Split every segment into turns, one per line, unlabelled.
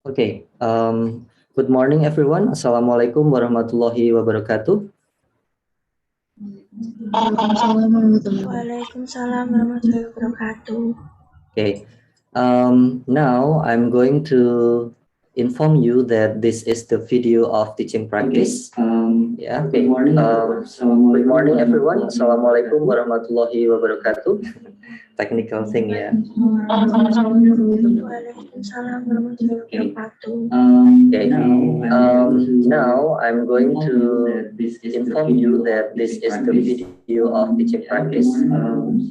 Okay. Good morning, everyone. Assalamualaikum warahmatullahi wabarakatuh.
Waalaikumsalam warahmatullahi wabarakatuh.
Okay. Now I'm going to inform you that this is the video of teaching practice. Yeah. Okay. Good morning, everyone. Assalamualaikum warahmatullahi wabarakatuh. Technical thing, yeah.
Waalaikumsalam warahmatullahi wabarakatuh.
Okay. Now I'm going to inform you that this is the video of teaching practice.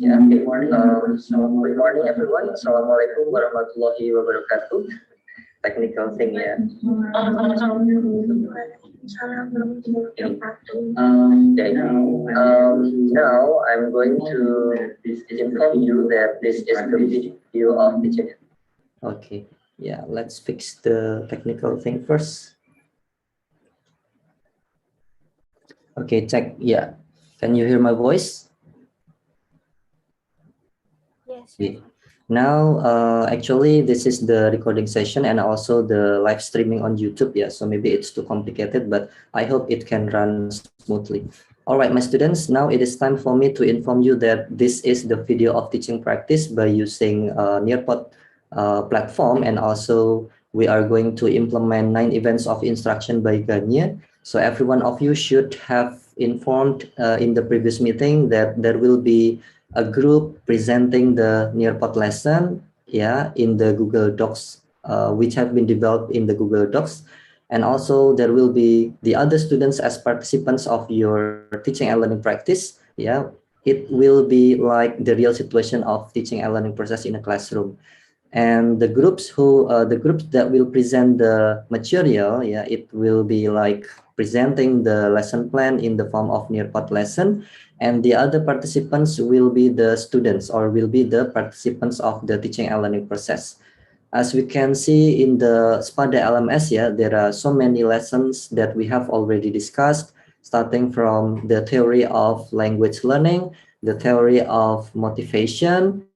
Yeah. Okay. Good morning, everyone. Assalamualaikum warahmatullahi wabarakatuh. Technical thing, yeah.
Waalaikumsalam warahmatullahi wabarakatuh.
Okay. Now I'm going to inform you that this is the video of teaching. Okay. Yeah. Let's fix the technical thing first. Okay. Check. Yeah. Can you hear my voice?
Yes.
Yeah. Now, actually, this is the recording session and also the live streaming on YouTube. Yeah, so maybe it's too complicated, but I hope it can run smoothly. All right, my students, now it is time for me to inform you that this is the video of teaching practice by using Nearpod platform, and also we are going to implement 9 events of instruction by Ganya. So every one of you should have informed in the previous meeting that there will be a group presenting the Nearpod lesson, yeah, in the Google Docs, which have been developed in the Google Docs. And also there will be the other students as participants of your teaching and learning practice. Yeah, it will be like the real situation of teaching and learning process in a classroom. And the groups that will present the material, yeah, it will be like presenting the lesson plan in the form of Nearpod lesson, and the other participants will be the students or will be the participants of the teaching and learning process. As we can see in the SPADA LMS, yeah, there are so many lessons that we have already discussed, starting from the theory of language learning, the theory of motivation,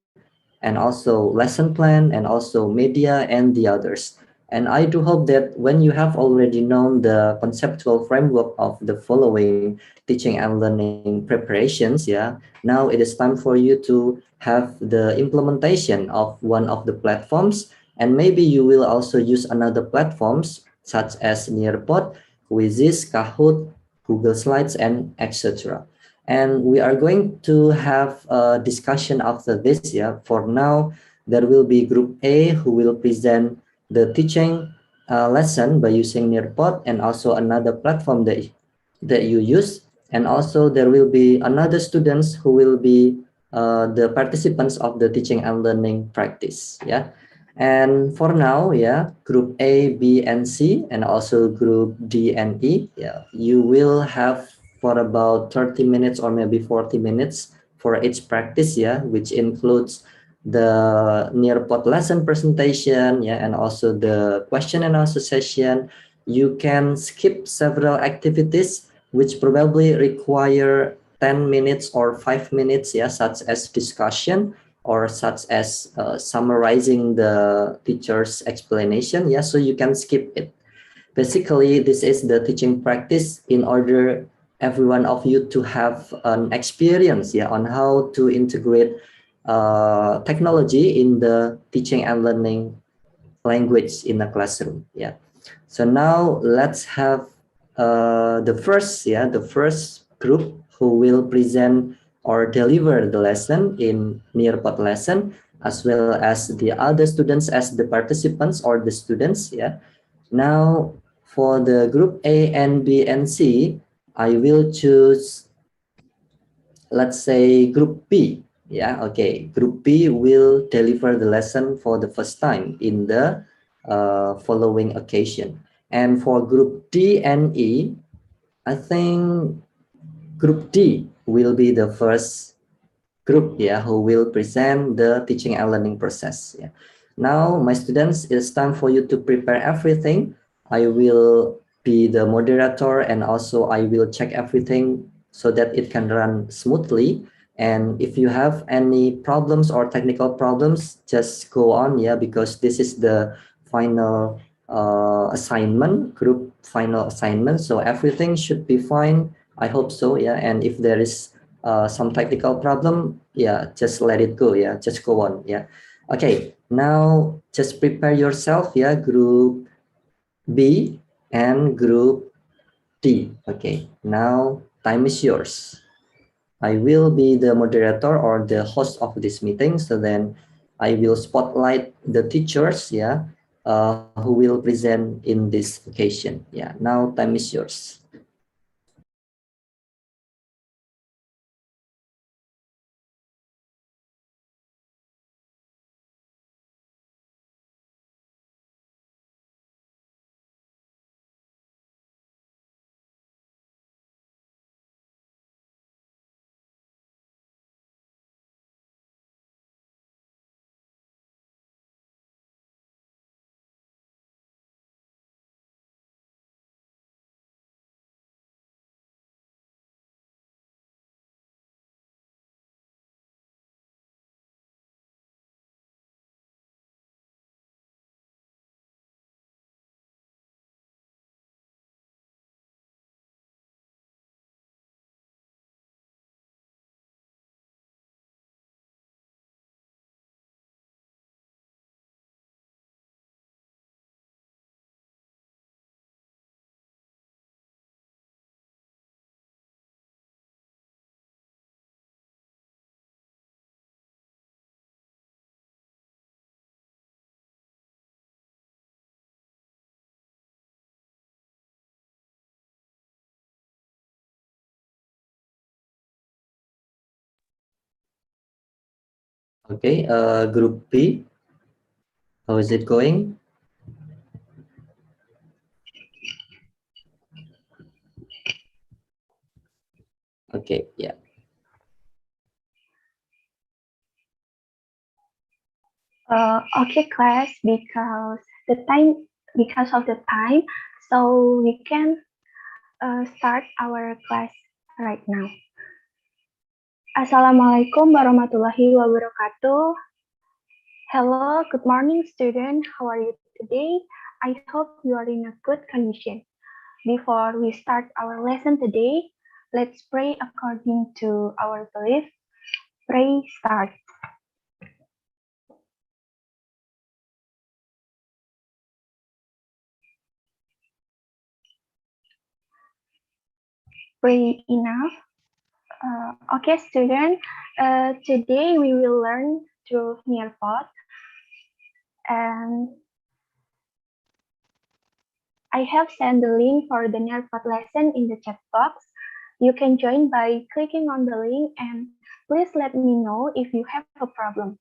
and also lesson plan, and also media and the others. And I do hope that when you have already known the conceptual framework of the following teaching and learning preparations, yeah, now it is time for you to have the implementation of one of the platforms, and maybe you will also use another platforms such as Nearpod, Quizzes, Kahoot, Google Slides, and etc. And we are going to have a discussion after this. Yeah, for now there will be group A who will present the teaching lesson by using Nearpod and also another platform that you use, and also there will be another students who will be the participants of the teaching and learning practice. Yeah. And for now, yeah, group A, B, and C, and also group D and E, yeah, you will have for about 30 minutes or maybe 40 minutes for each practice, yeah, which includes the Nearpod lesson presentation, yeah, and also the question and answer session. You can skip several activities which probably require 10 minutes or 5 minutes, yeah, such as discussion or such as summarizing the teacher's explanation. Yeah, so you can skip it. Basically, this is the teaching practice in order every one of you to have an experience, yeah, on how to integrate technology in the teaching and learning language in a classroom. Yeah. So now let's have the first group who will present or deliver the lesson in Nearpod lesson, as well as the other students as the participants or the students. Yeah. Now for the group A and B and C, I will choose, let's say, group B. Yeah, okay. Group B will deliver the lesson for the first time in the following occasion. And for group D and E, I think group D will be the first group, yeah, who will present the teaching and learning process. Yeah. Now, my students, it's time for you to prepare everything. I will be the moderator, and also I will check everything so that it can run smoothly. And if you have any problems or technical problems, just go on, yeah, because this is the final assignment, group final assignment. So everything should be fine. I hope so. Yeah. And if there is some technical problem, yeah, just let it go. Yeah. Just go on. Yeah. Okay. Now just prepare yourself. Yeah. Group B and group D. Okay. Now time is yours. I will be the moderator or the host of this meeting. So then I will spotlight the teachers, yeah, who will present in this occasion. Yeah, now time is yours. Okay, group B, how is it going? Okay, yeah.
Okay, class, because of the time, so we can start our class right now. Assalamualaikum warahmatullahi wabarakatuh. Hello, good morning, student. How are you today? I hope you are in a good condition. Before we start our lesson today, let's pray according to our belief. Pray start. Pray enough. Okay, student. Today we will learn through Nearpod, and I have sent the link for the Nearpod lesson in the chat box. You can join by clicking on the link, and please let me know if you have a problem.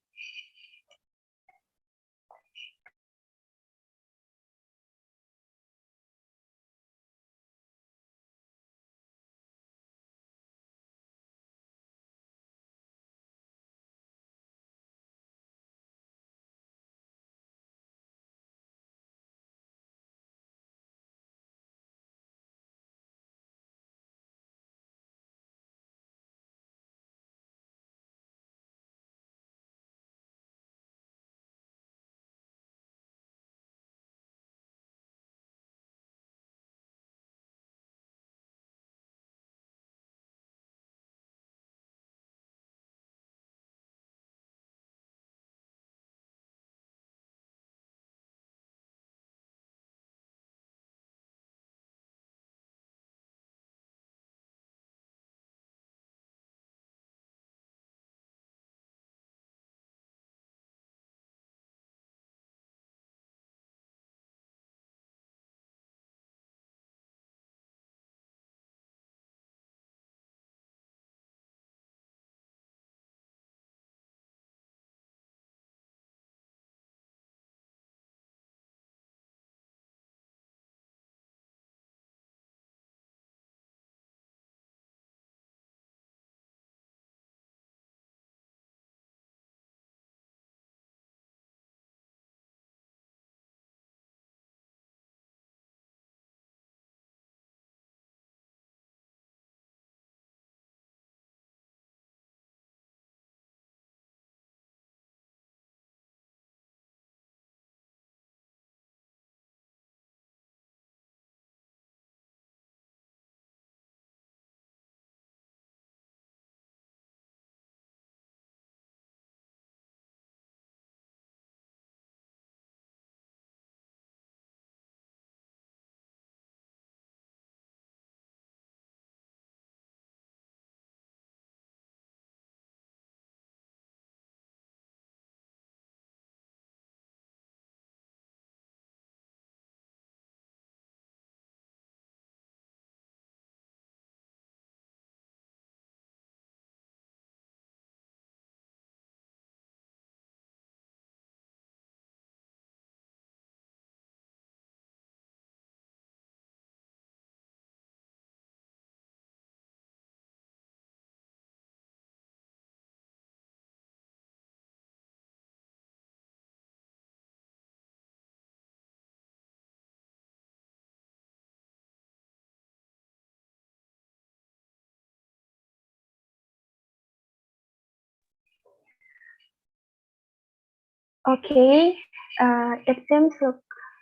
Okay, it seems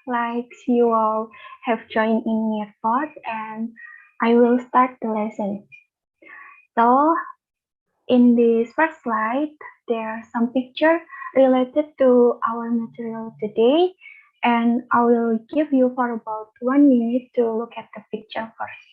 like you all have joined in Nearpod, and I will start the lesson. So, in this first slide, there are some pictures related to our material today, and I will give you for about 1 minute to look at the picture first.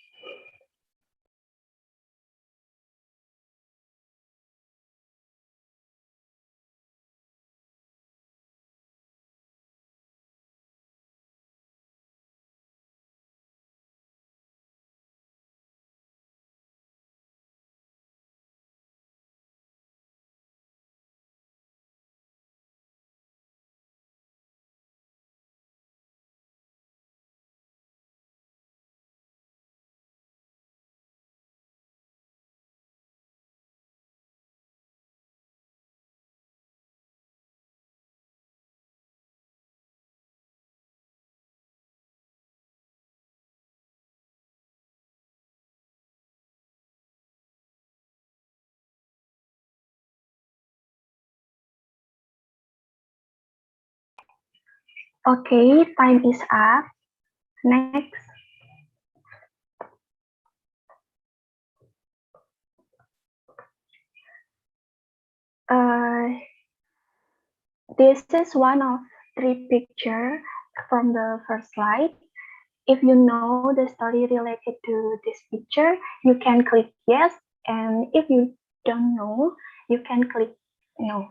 Okay, time is up. Next. Uh, this is one of three pictures from the first slide. If you know the story related to this picture, you can click yes, and if you don't know, you can click no.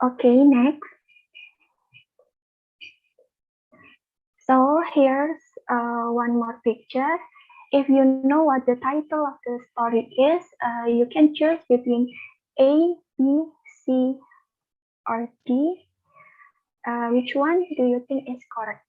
Okay, next. So here's one more picture. If you know what the title of the story is, you can choose between A, B, C, or D. Which one do you think is correct?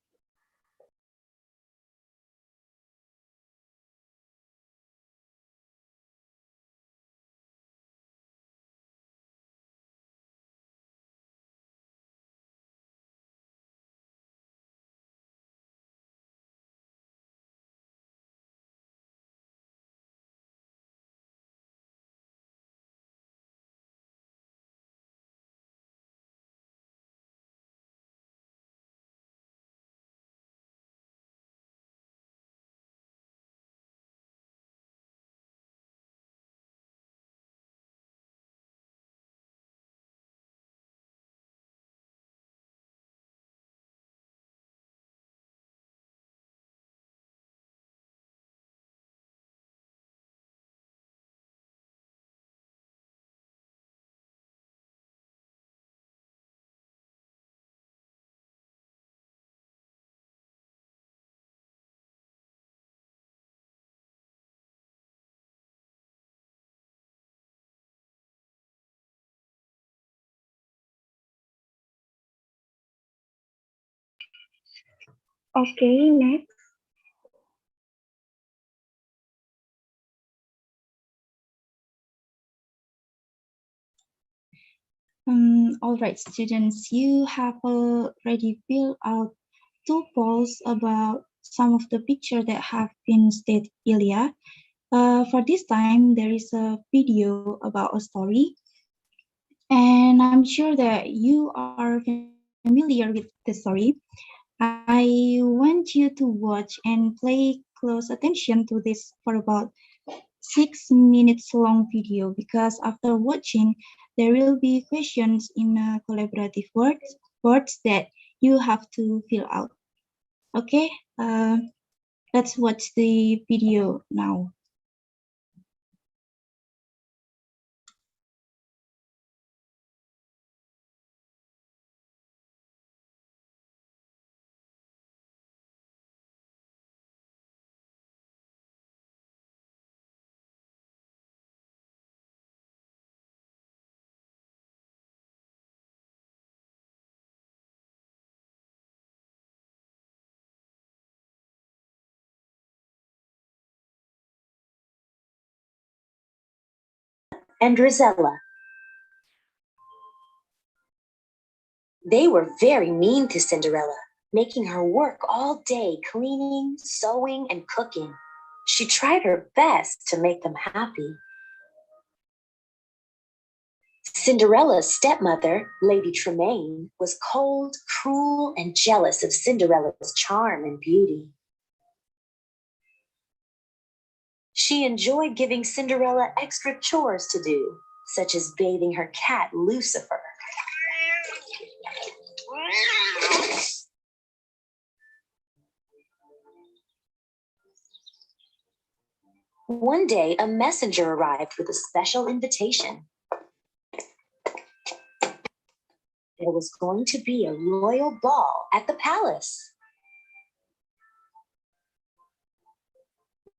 Okay, next.
All right, students, you have already filled out two polls about some of the pictures that have been stated earlier. For this time, there is a video about a story, and I'm sure that you are familiar with the story. I want you to watch and pay close attention to this for about 6 minutes long video because after watching There will be questions in collaborative words that you have to fill out. Okay, let's watch the video now.
And Rosella. They were very mean to Cinderella, making her work all day cleaning, sewing, and cooking. She tried her best to make them happy. Cinderella's stepmother, Lady Tremaine, was cold, cruel, and jealous of Cinderella's charm and beauty. She enjoyed giving Cinderella extra chores to do, such as bathing her cat, Lucifer. One day, a messenger arrived with a special invitation. There was going to be a royal ball at the palace.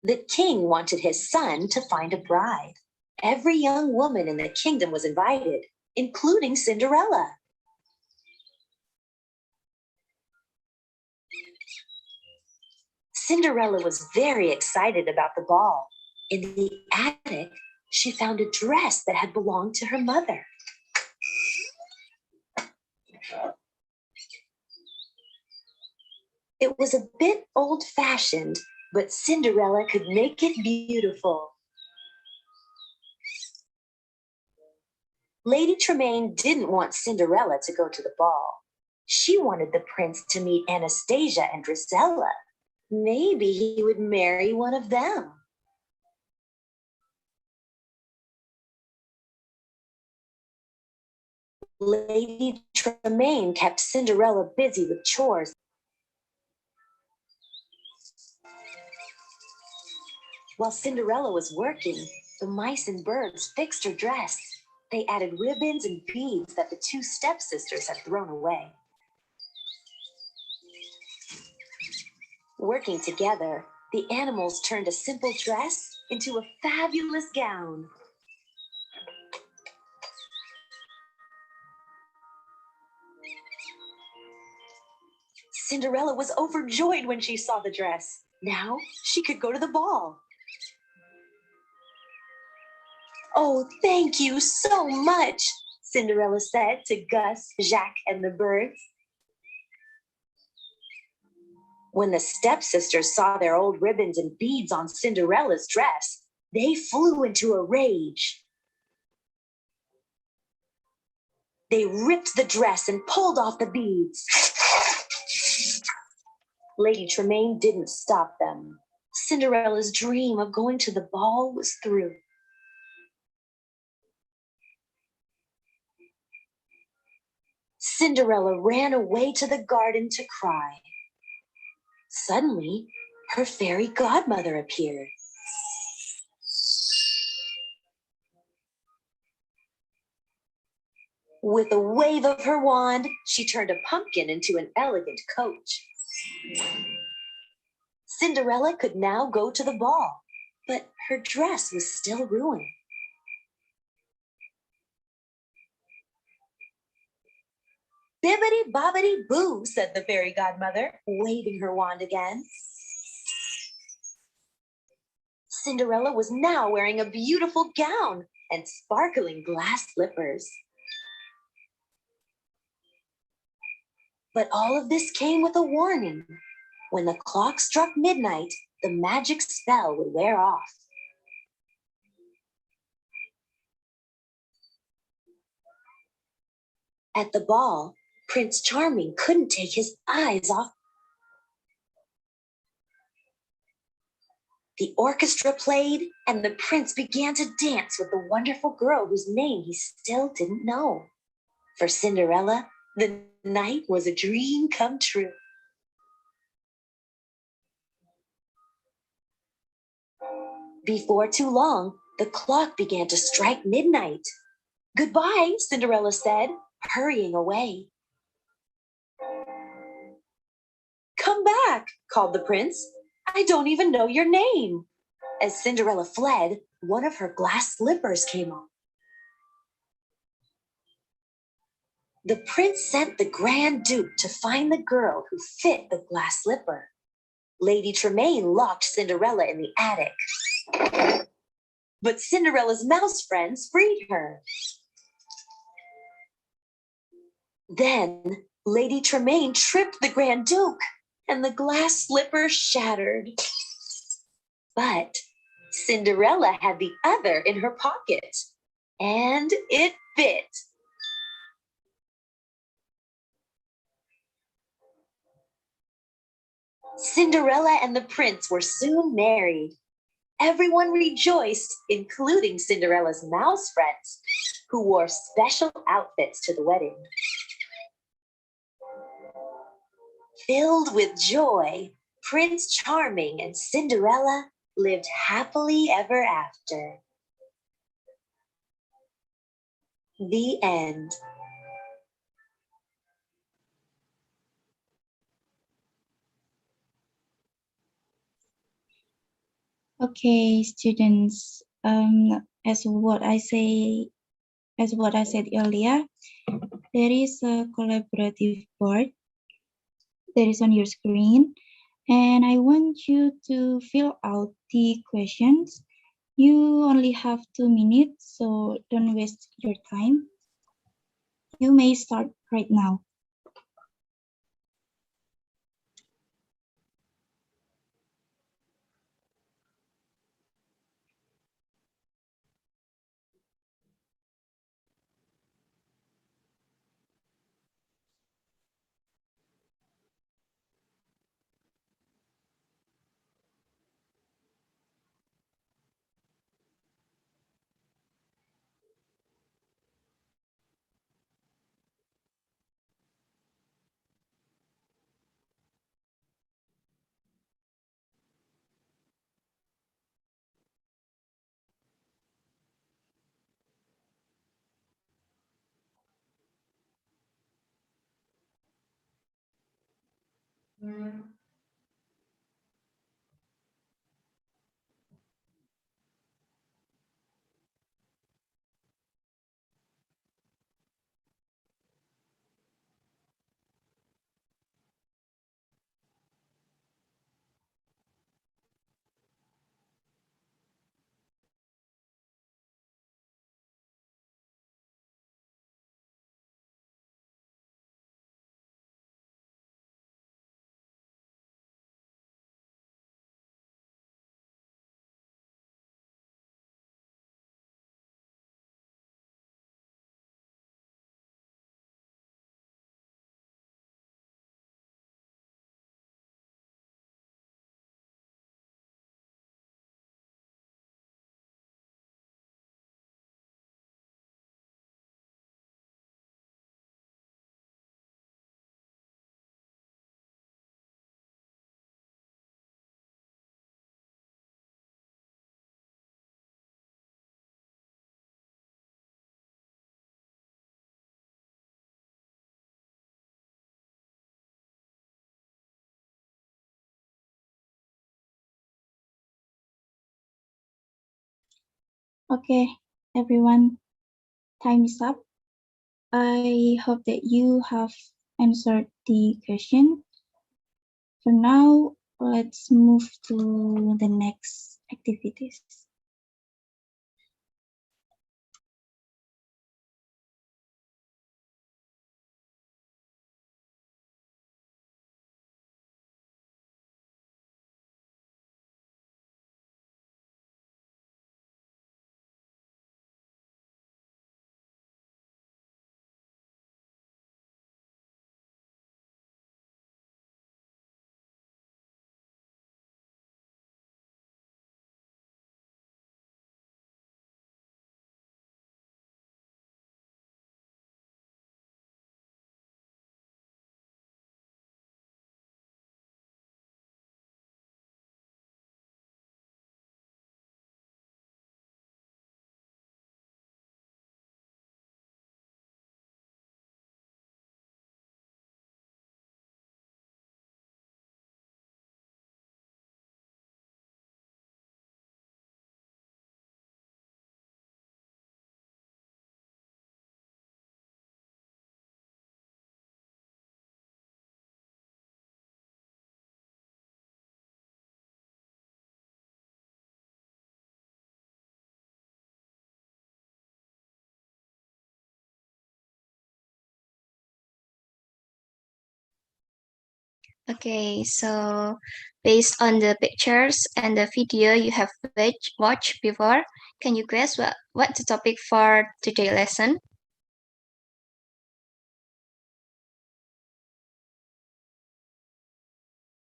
The king wanted his son to find a bride. Every young woman in the kingdom was invited, including Cinderella. Cinderella was very excited about the ball. In the attic, she found a dress that had belonged to her mother. It was a bit old-fashioned, but Cinderella could make it beautiful. Lady Tremaine didn't want Cinderella to go to the ball. She wanted the prince to meet Anastasia and Drusilla. Maybe he would marry one of them. Lady Tremaine kept Cinderella busy with chores. While Cinderella was working, the mice and birds fixed her dress. They added ribbons and beads that the two stepsisters had thrown away. Working together, the animals turned a simple dress into a fabulous gown. Cinderella was overjoyed when she saw the dress. Now she could go to the ball. "Oh, thank you so much," Cinderella said to Gus, Jacques, and the birds. When the stepsisters saw their old ribbons and beads on Cinderella's dress, they flew into a rage. They ripped the dress and pulled off the beads. Lady Tremaine didn't stop them. Cinderella's dream of going to the ball was through. Cinderella ran away to the garden to cry. Suddenly, her fairy godmother appeared. With a wave of her wand, she turned a pumpkin into an elegant coach. Cinderella could now go to the ball, but her dress was still ruined. "Bibbidi bobbidi boo," said the fairy godmother, waving her wand again. Cinderella was now wearing a beautiful gown and sparkling glass slippers. But all of this came with a warning. When the clock struck midnight, the magic spell would wear off. At the ball, Prince Charming couldn't take his eyes off. The orchestra played, and the prince began to dance with the wonderful girl whose name he still didn't know. For Cinderella, the night was a dream come true. Before too long, the clock began to strike midnight. Goodbye, Cinderella said, hurrying away. Come back, called the prince. I don't even know your name. As Cinderella fled, one of her glass slippers came off. The prince sent the Grand Duke to find the girl who fit the glass slipper. Lady Tremaine locked Cinderella in the attic. But Cinderella's mouse friends freed her. Then Lady Tremaine tripped the Grand Duke, and the glass slipper shattered. But Cinderella had the other in her pocket, and it fit. Cinderella and the prince were soon married. Everyone rejoiced, including Cinderella's mouse friends, who wore special outfits to the wedding. Filled with joy, Prince Charming and Cinderella lived happily ever after. The end.
Okay, students. As what I said earlier, there is a collaborative board that is on your screen, and I want you to fill out the questions. You only have 2 minutes, so don't waste your time. You may start right now. Okay, everyone, time is up. I hope that you have answered the question. For now, let's move to the next activities.
Okay, so based on the pictures and the video you have watched before, can you guess what the topic for today's lesson?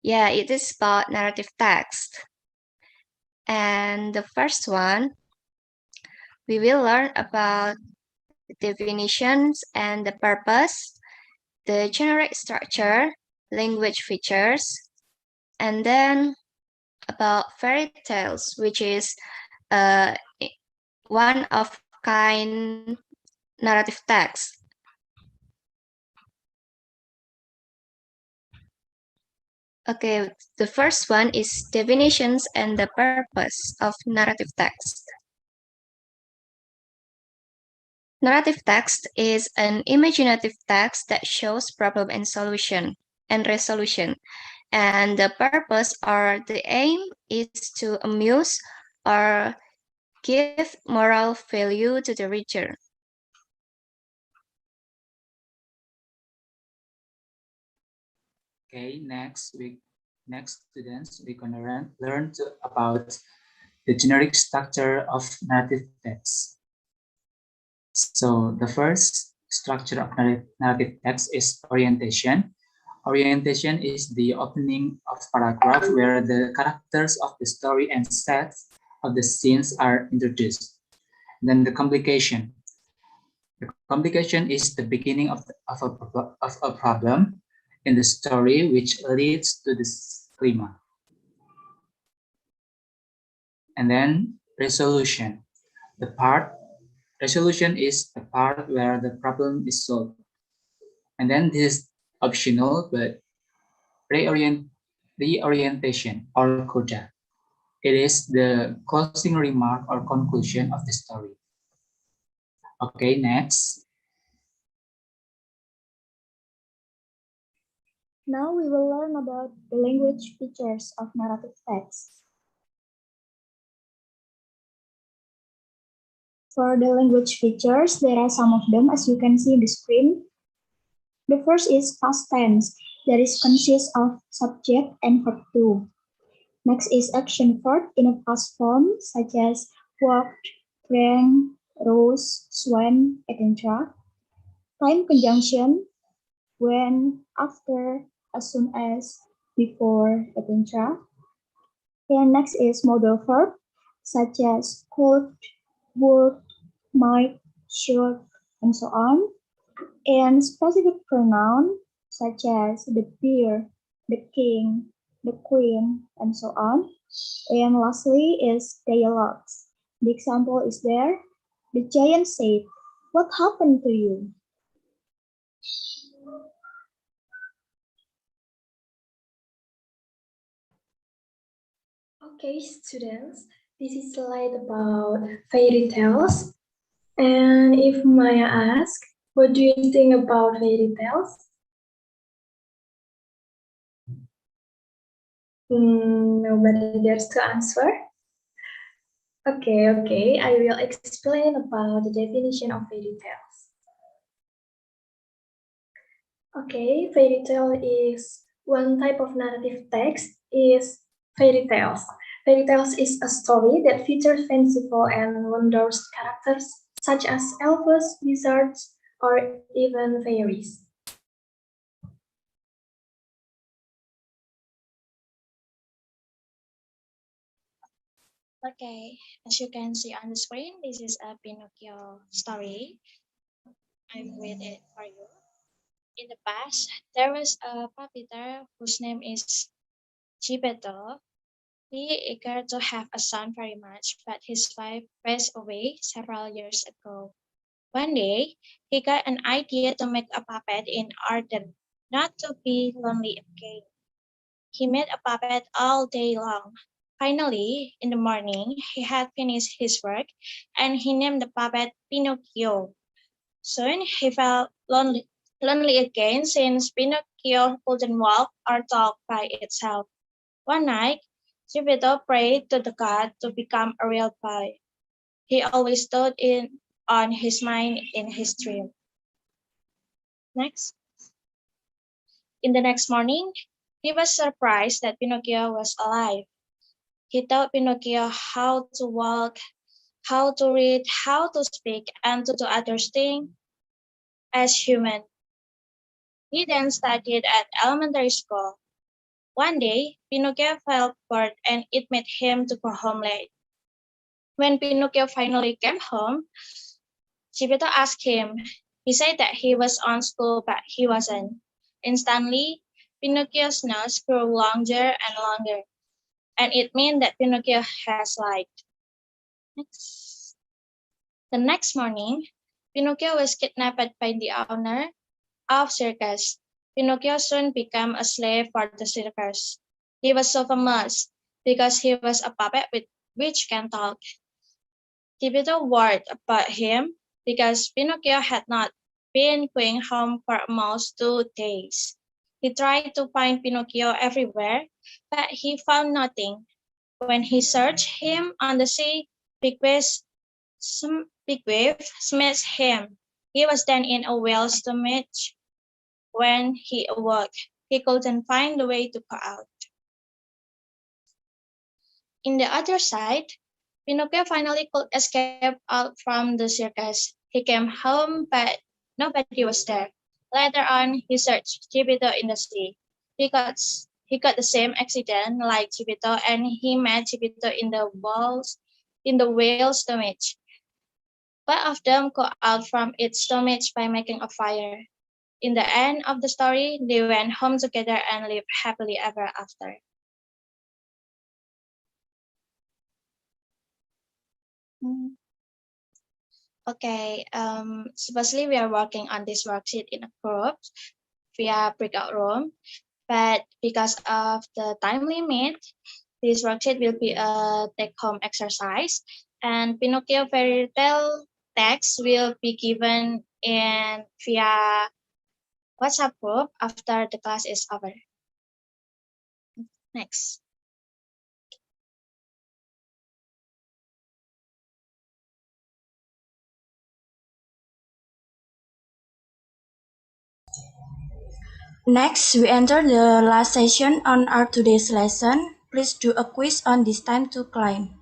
Yeah, it is about narrative text. And the first one, we will learn about the definitions and the purpose, the generic structure, language features, and then about fairy tales, which is uh, one of kind narrative text. Okay, the first one is definitions and the purpose of narrative text. Narrative text is an imaginative text that shows problem and solution and resolution. And the purpose or the aim is to amuse or give moral value to the reader.
Okay, next students, we're gonna learn about the generic structure of narrative text. So the first structure of narrative text is orientation. Orientation is the opening of paragraph where the characters of the story and sets of the scenes are introduced. Then the complication. The complication is the beginning of a problem in the story which leads to this climax. And then resolution. Resolution is the part where the problem is solved. And then this is optional, but reorientation or coda. It is the closing remark or conclusion of the story. Okay, next.
Now we will learn about the language features of narrative text. For the language features, there are some of them as you can see in the screen. The first is past tense, that is consists of subject and verb too. Next is action verb in a past form, such as walked, drank, rose, swam, etc. Time conjunction, when, after, as soon as, before, etc. And next is modal verb, such as could, would, might, should, and so on. And specific pronoun, such as the bear, the king, the queen, and so on. And lastly is dialogues. The example is there. The giant said, "What happened to you?"
Okay, students, this is slide about fairy tales. And if Maya asks, what do you think about fairy tales? Nobody dares to answer. Okay, I will explain about the definition of fairy tales. Okay, fairy tale is one type of narrative text is fairy tales. Fairy tales is a story that features fanciful and wondrous characters such as elves, wizards, or even fairies.
Okay, as you can see on the screen, this is a Pinocchio story. I read it for you. In the past, there was a puppeteer whose name is Gepetto. He eager to have a son very much, but his wife passed away several years ago. One day, he got an idea to make a puppet in order not to be lonely again. He made a puppet all day long. Finally, in the morning, he had finished his work and he named the puppet Pinocchio. Soon he felt lonely again since Pinocchio couldn't walk or talk by itself. One night, Geppetto prayed to the god to become a real boy. He always thought it on his mind in his dream. Next. In the next morning, He was surprised that Pinocchio was alive. He taught Pinocchio how to walk, how to read, how to speak, and to do other things as human. He then studied at elementary school. One day, Pinocchio felt bored and it made him to go home late. When Pinocchio finally came home, Geppetto asked him. He said that he was on school, but he wasn't. Instantly, Pinocchio's nose grew longer and longer, and it meant that Pinocchio has lied. Next. The next morning, Pinocchio was kidnapped by the owner of circus. Pinocchio soon became a slave for the circus. He was so famous because he was a puppet with which can talk. Geppetto worried about him because Pinocchio had not been going home for almost 2 days. He tried to find Pinocchio everywhere, but he found nothing. When he searched him on the sea, big wave smashed him. He was then in a whale's stomach. When he awoke, he couldn't find the way to go out. In the other side, Pinocchio finally could escape out from the circus. He came home, but nobody was there. Later on, he searched Geppetto in the sea. He got the same accident like Geppetto, and he met Geppetto in the whale's stomach. Both of them got out from its stomach by making a fire. In the end of the story, they went home together and lived happily ever after. Okay, supposedly we are working on this worksheet in a group via breakout room, but because of the time limit, this worksheet will be a take-home exercise, and Pinocchio fairy tale text will be given in via WhatsApp group after the class is over. Next.
Next, we enter the last session on our today's lesson. Please do a quiz on this time to climb.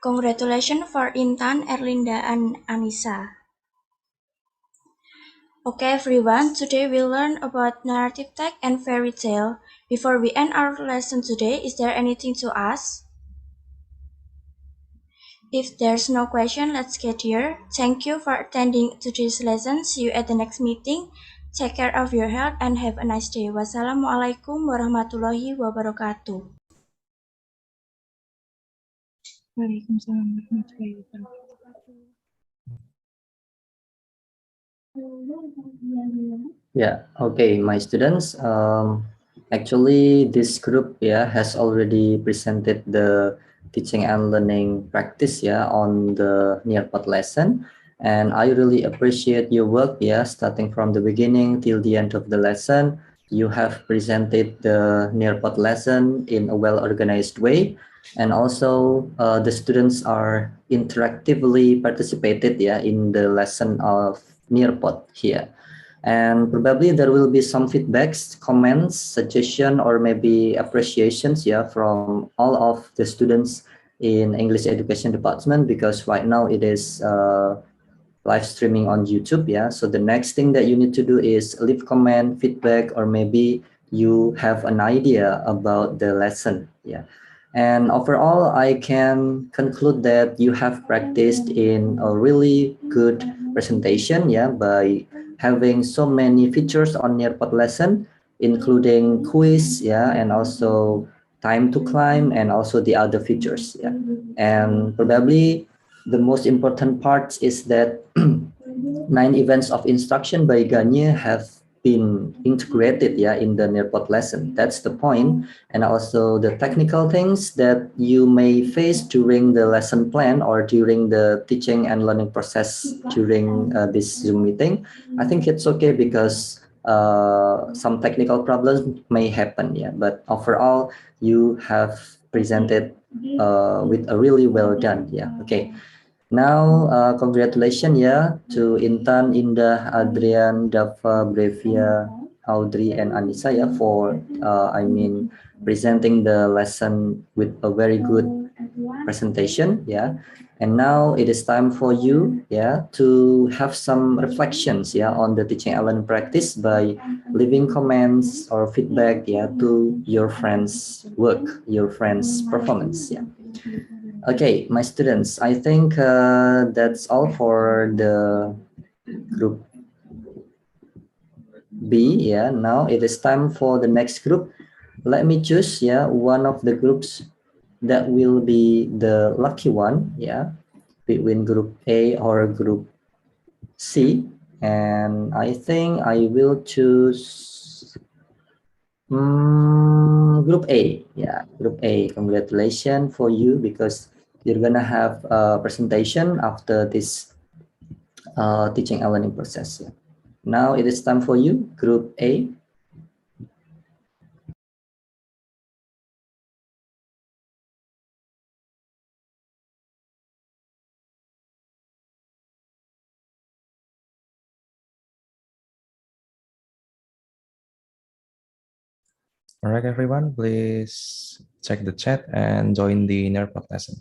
Congratulations for Intan, Erlinda, and Anissa. Okay, everyone, today we'll learn about narrative text and fairy tale. Before we end our lesson today, is there anything to ask? If there's no question, let's get here. Thank you for attending today's lesson. See you at the next meeting. Take care of your health and have a nice day. Wassalamualaikum warahmatullahi wabarakatuh.
Waalaikumsalam warahmatullahi wabarakatuh.
Yeah, okay, my students. Actually, this group has already presented the teaching and learning practice on the Nearpod lesson, and I really appreciate your work starting from the beginning till the end of the lesson. You have presented the Nearpod lesson in a well-organized way, and also the students are interactively participated in the lesson of Nearpod here. And probably there will be some feedbacks, comments, suggestion, or maybe appreciations from all of the students in English Education Department, because right now it is live streaming on YouTube. So the next thing that you need to do is leave comment, feedback, or maybe you have an idea about the lesson. And overall, I can conclude that you have practiced in a really good presentation by having so many features on Nearpod lesson, including quiz, and also time to climb, and also the other features. And probably the most important part is that 9 events of instruction by Gagne have been integrated in the Nearpod lesson. That's the point. And also the technical things that you may face during the lesson plan or during the teaching and learning process during this Zoom meeting. I think it's okay because some technical problems may happen. But overall, you have presented with a really well done. Okay. Now, congratulations to Intan, Indah, Adrian, Dava, Brevia, Audrey, and Anissa for presenting the lesson with a very good presentation. And now it is time for you to have some reflections on the teaching and learning practice by leaving comments or feedback to your friends' work, your friends' performance. Okay, my students, I think that's all for the group B. Now it is time for the next group. Let me choose one of the groups that will be the lucky one between group A or group C. And I think I will choose group A. Group A. Congratulations for you, because you're gonna have a presentation after this teaching and learning process. Now it is time for you, group A.
All right, everyone, please check the chat and join the Nearpod lesson.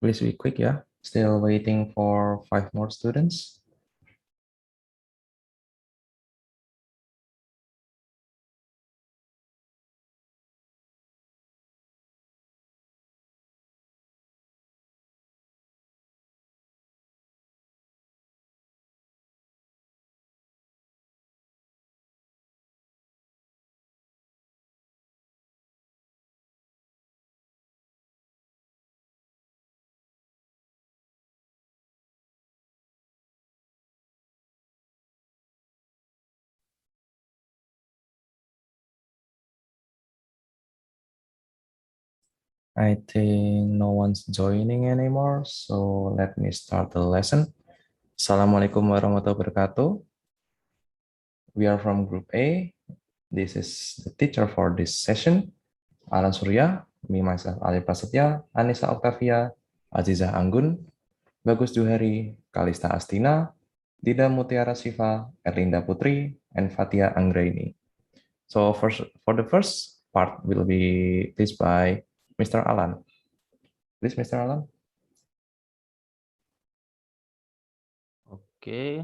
Please be quick, yeah. Still waiting for 5 more students. I think no one's joining anymore, so let me start the lesson. Assalamualaikum warahmatullahi wabarakatuh. We are from Group A. This is the teacher for this session, Alan Surya, me myself Ali Prasetya, Anissa Octavia, Azizah Anggun, Bagus Juhari, Kalista Astina, Dida Mutiara Siva, Erlinda Putri, and Fatia Anggraini. So for the first part will be teach by Mr. Alan. Please, Mr. Alan.
Okay,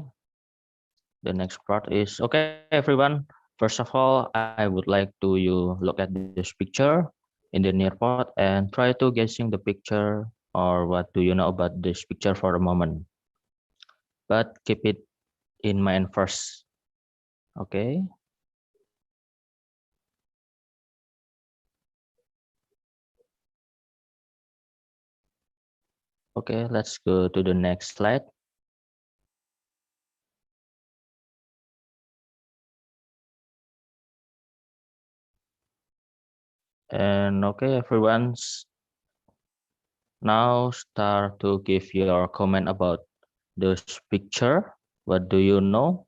the next part is okay, everyone. First of all, I would like to you look at this picture in the Nearpod and try to guessing the picture or what do you know about this picture for a moment. But keep it in mind first. Okay. Okay, let's go to the next slide. And okay, everyone's now start to give your comment about this picture. What do you know?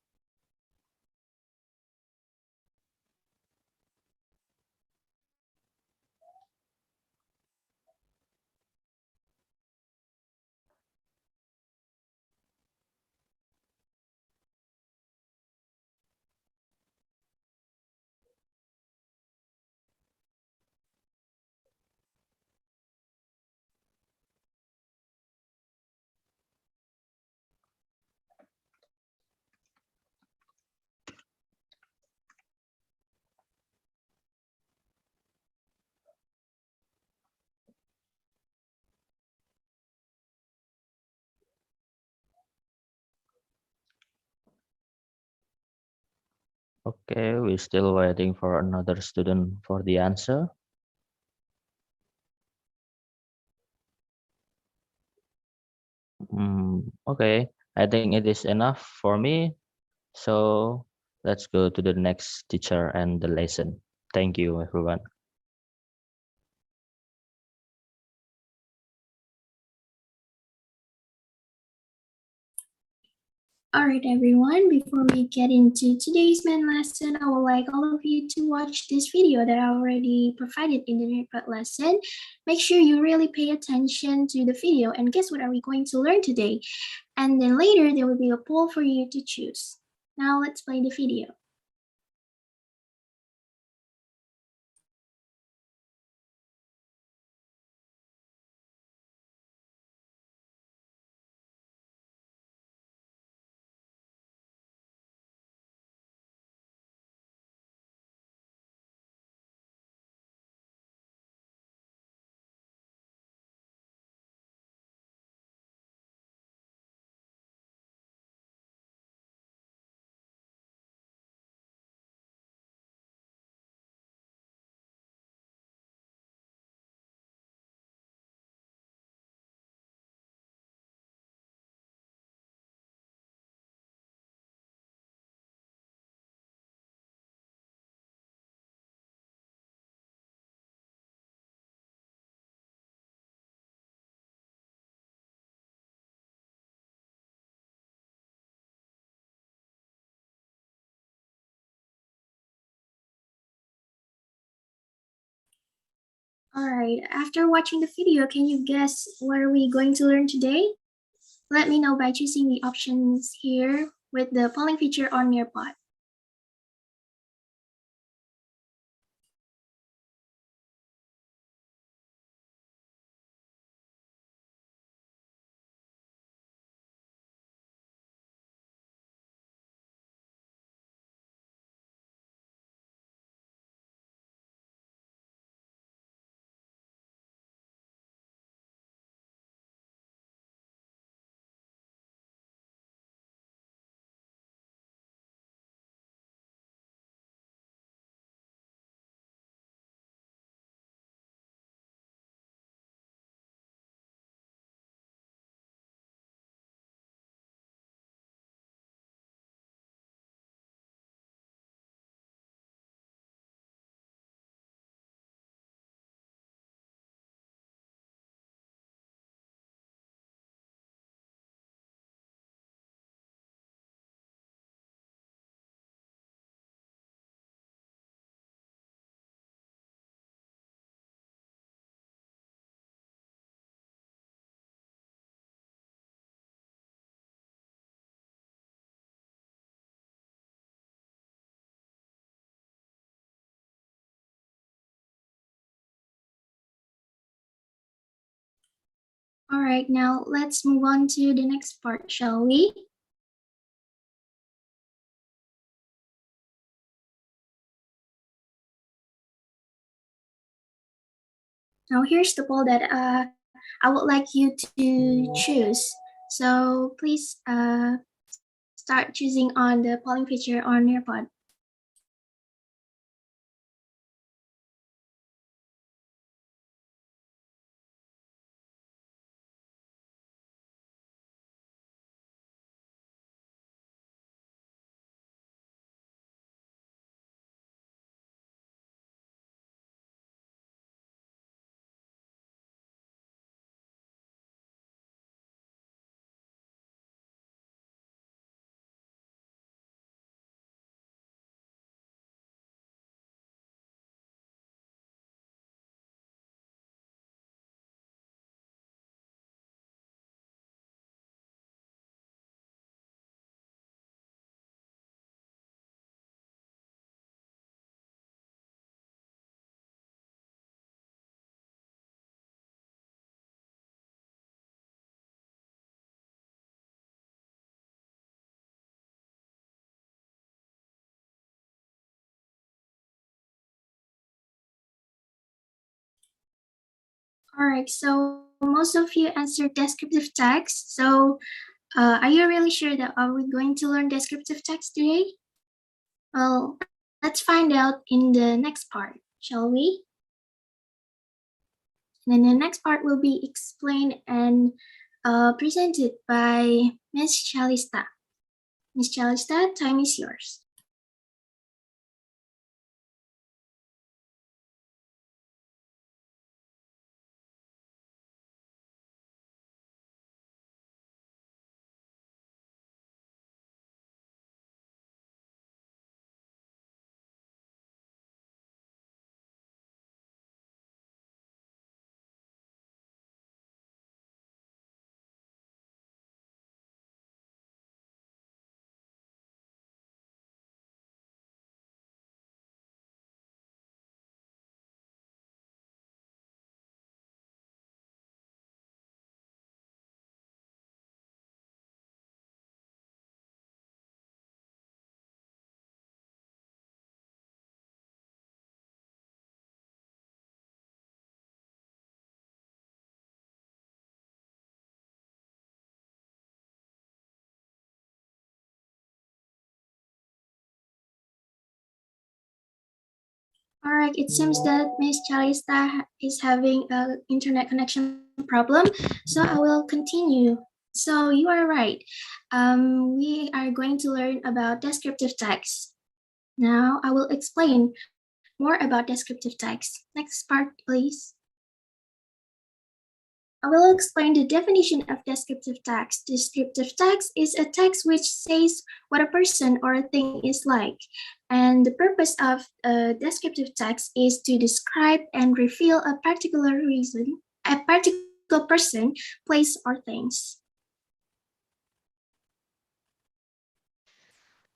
Okay, we're still waiting for another student for the answer. Okay, I think it is enough for me. So let's go to the next teacher and the lesson. Thank you, everyone.
Alright everyone, before we get into today's main lesson, I would like all of you to watch this video that I already provided in the Nearpod lesson. Make sure you really pay attention to the video and guess what are we going to learn today? And then later there will be a poll for you to choose. Now let's play the video. Alright, after watching the video, can you guess what are we going to learn today? Let me know by choosing the options here with the polling feature on Nearpod.
All right, now let's move on to the next part, shall we? Now here's the poll that I would like you to choose. So please start choosing on the polling feature on Nearpod. All right, so most of you answered descriptive text. So are you really sure that are we going to learn descriptive text today? Well, let's find out in the next part, shall we? And the next part will be explained and presented by Ms. Chalista. Ms. Chalista, time is yours. All right, it seems that Ms. Chalista is having an internet connection problem, so I will continue. So you are right. We are going to learn about descriptive text. Now I will explain more about descriptive text. Next part, please. I will explain the definition of descriptive text. Descriptive text is a text which says what a person or a thing is like. And the purpose of descriptive text is to describe and reveal a particular person, place, or things.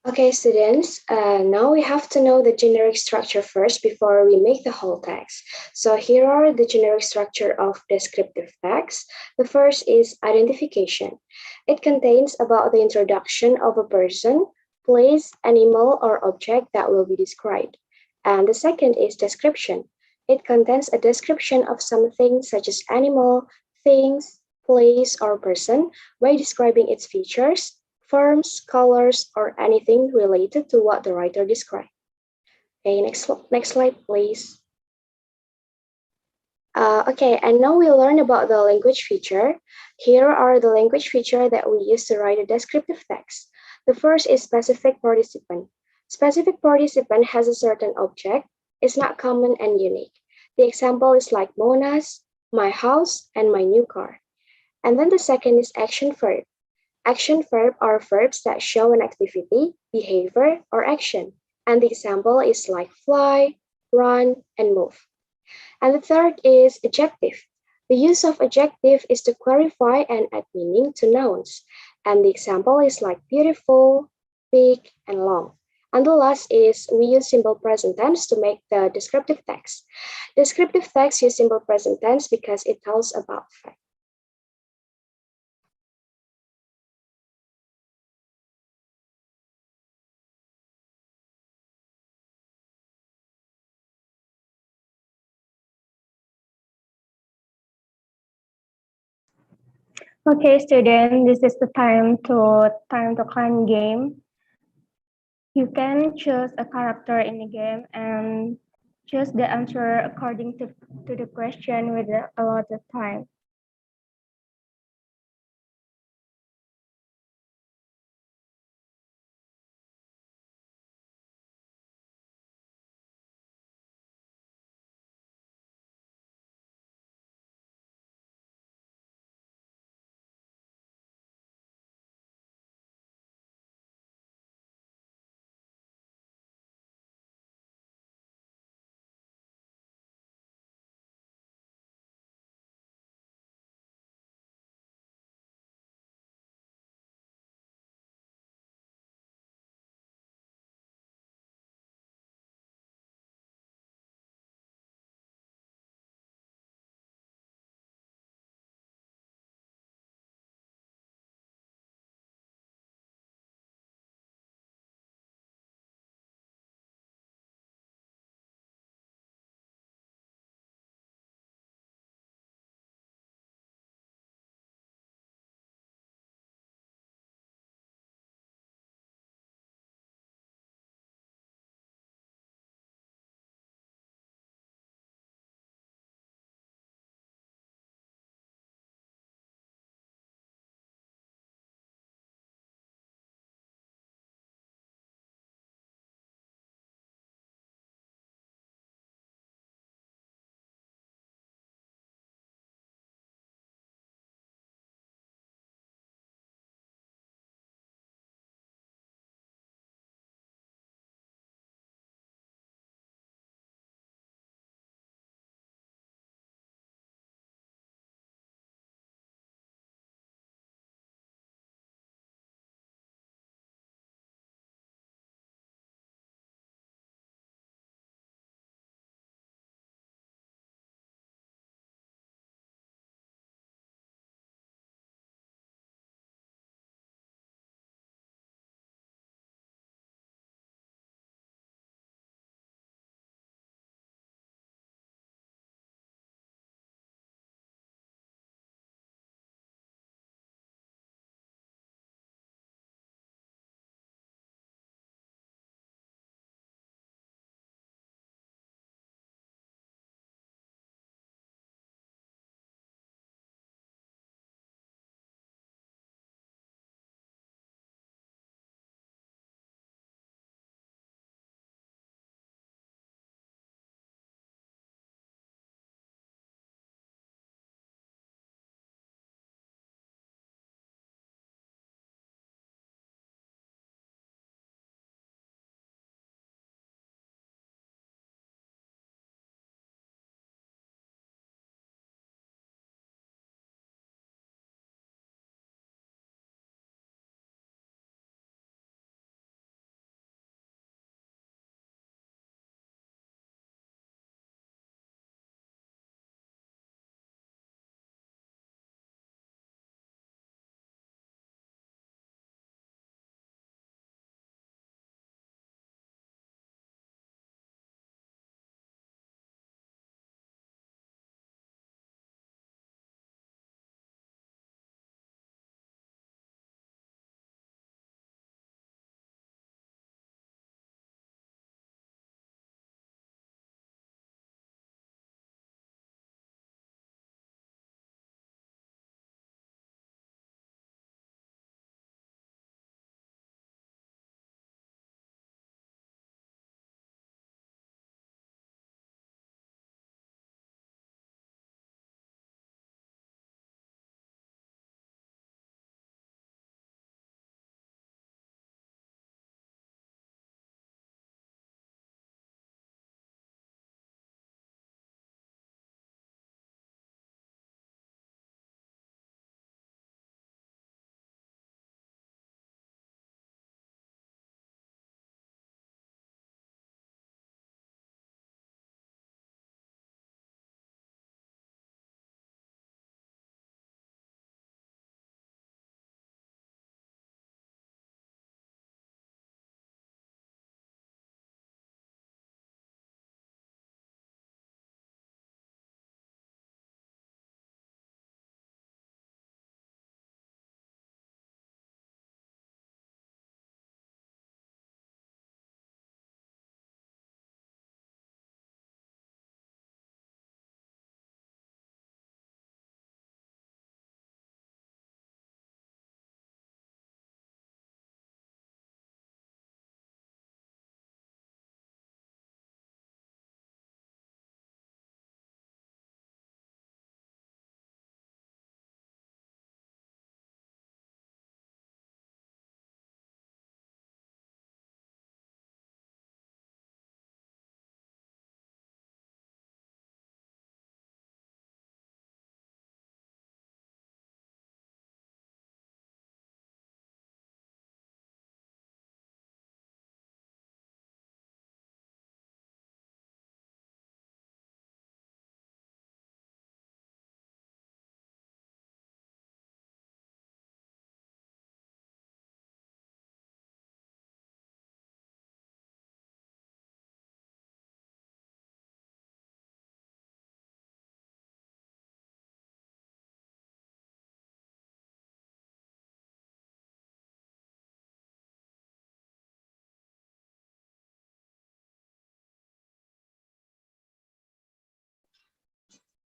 Okay, students, now we have to know the generic structure first before we make the whole text. So here are the generic structure of descriptive text. The first is identification. It contains about the introduction of a person, place, animal, or object that will be described. And the second is description. It contains a description of something such as animal, things, place, or person by describing its features, forms, colors, or anything related to what the writer described. Okay, next slide, please. Okay, and now we learn about the language feature. Here are the language feature that we use to write a descriptive text. The first is specific participant. Specific participant has a certain object, is not common and unique. The example is like Mona's, my house, and my new car. And then the second is action verb. Action verb are verbs that show an activity, behavior, or action. And the example is like fly, run, and move. And the third is adjective. The use of adjective is to clarify and add meaning to nouns. And the example is like beautiful, big, and long. And the last is we use simple present tense to make the descriptive text. Descriptive text use simple present tense because it tells about fact.
Okay, student, this is the time to climb game. You can choose a character in the game and choose the answer according to the question with a lot of time.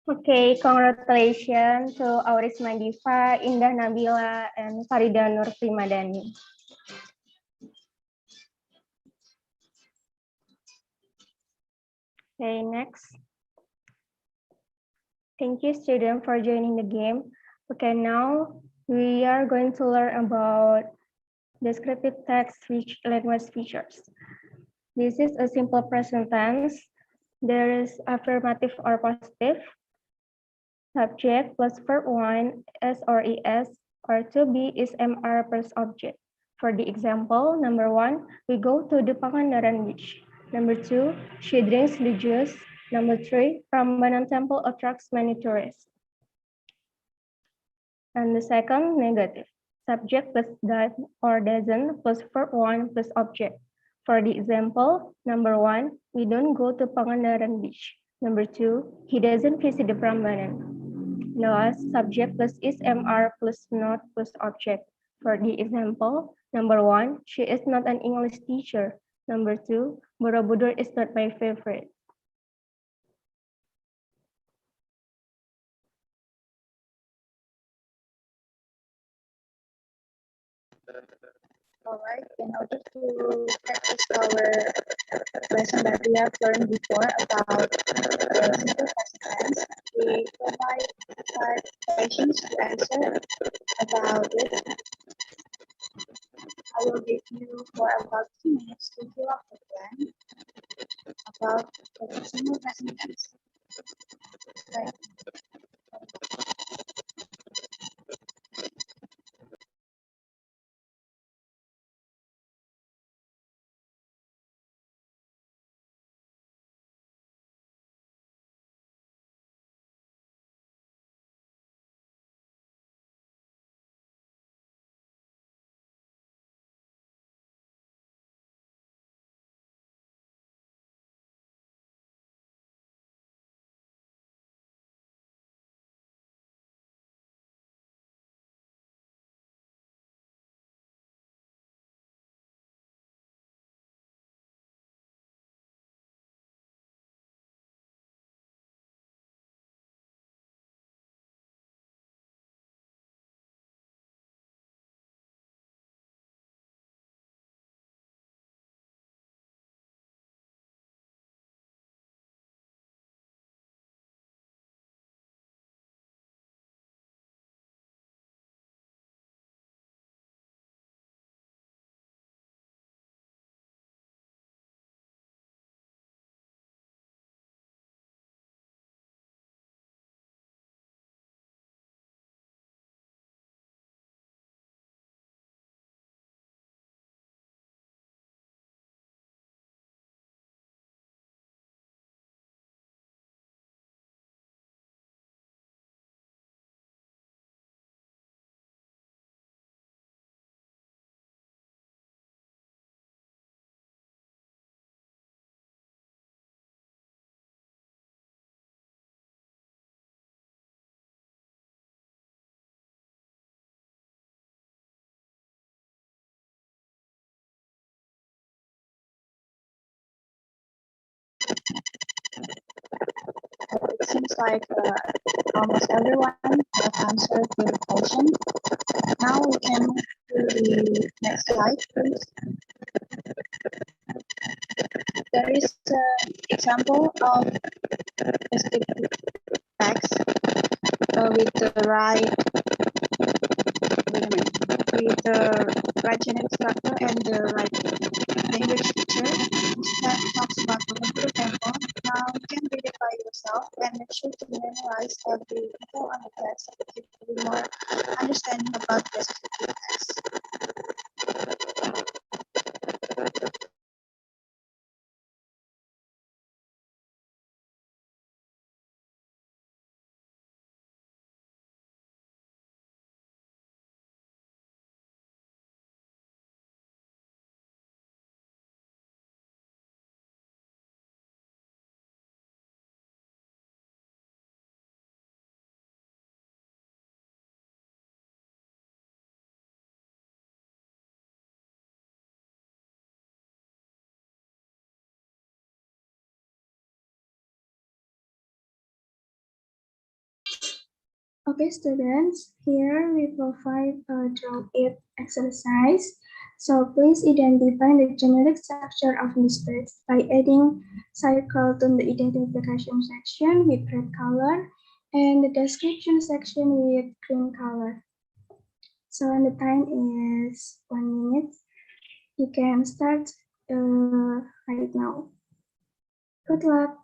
Okay, congratulations to Auris Mandifa, Indah Nabila, and Farida Nur Primadani. Okay, next. Thank you, student, for joining the game. Okay, now we are going to learn about descriptive text language features. This is a simple present tense. There is affirmative or positive, subject plus verb 1, S or ES, or to be is MR plus object. For the example, number 1, we go to the Pangandaran beach. Number 2, she drinks the juice. Number 3, Prambanan temple attracts many tourists. And the second, negative. Subject plus that or doesn't plus verb 1 plus object. For the example, number 1, we don't go to Pangandaran beach. Number 2, he doesn't visit the Prambanan. Last, subject plus is MR plus not plus object. For the example, number 1, she is not an English teacher. Number 2, Borobudur is not my favorite.
All right, in order to practice our lesson that we have learned before about the simple past tense, we provide 5 questions to answer about it. I will give you for about 2 minutes to fill up the plan about the simple present tense. Right. It seems like almost everyone have answered the question. Now we can move to the next slide, please. There is an example of descriptive text with the right genetic structure and the right language feature. That talks about the Borobudur temple. Now you can read it by yourself and make sure to memorize every info on the text to give you more understanding about descriptive text.
Okay, students, here we provide a draw it exercise. So please identify the generic structure of this text by adding circle to the identification section with red color and the description section with green color. So the time is 1 minute. You can start right now. Good luck.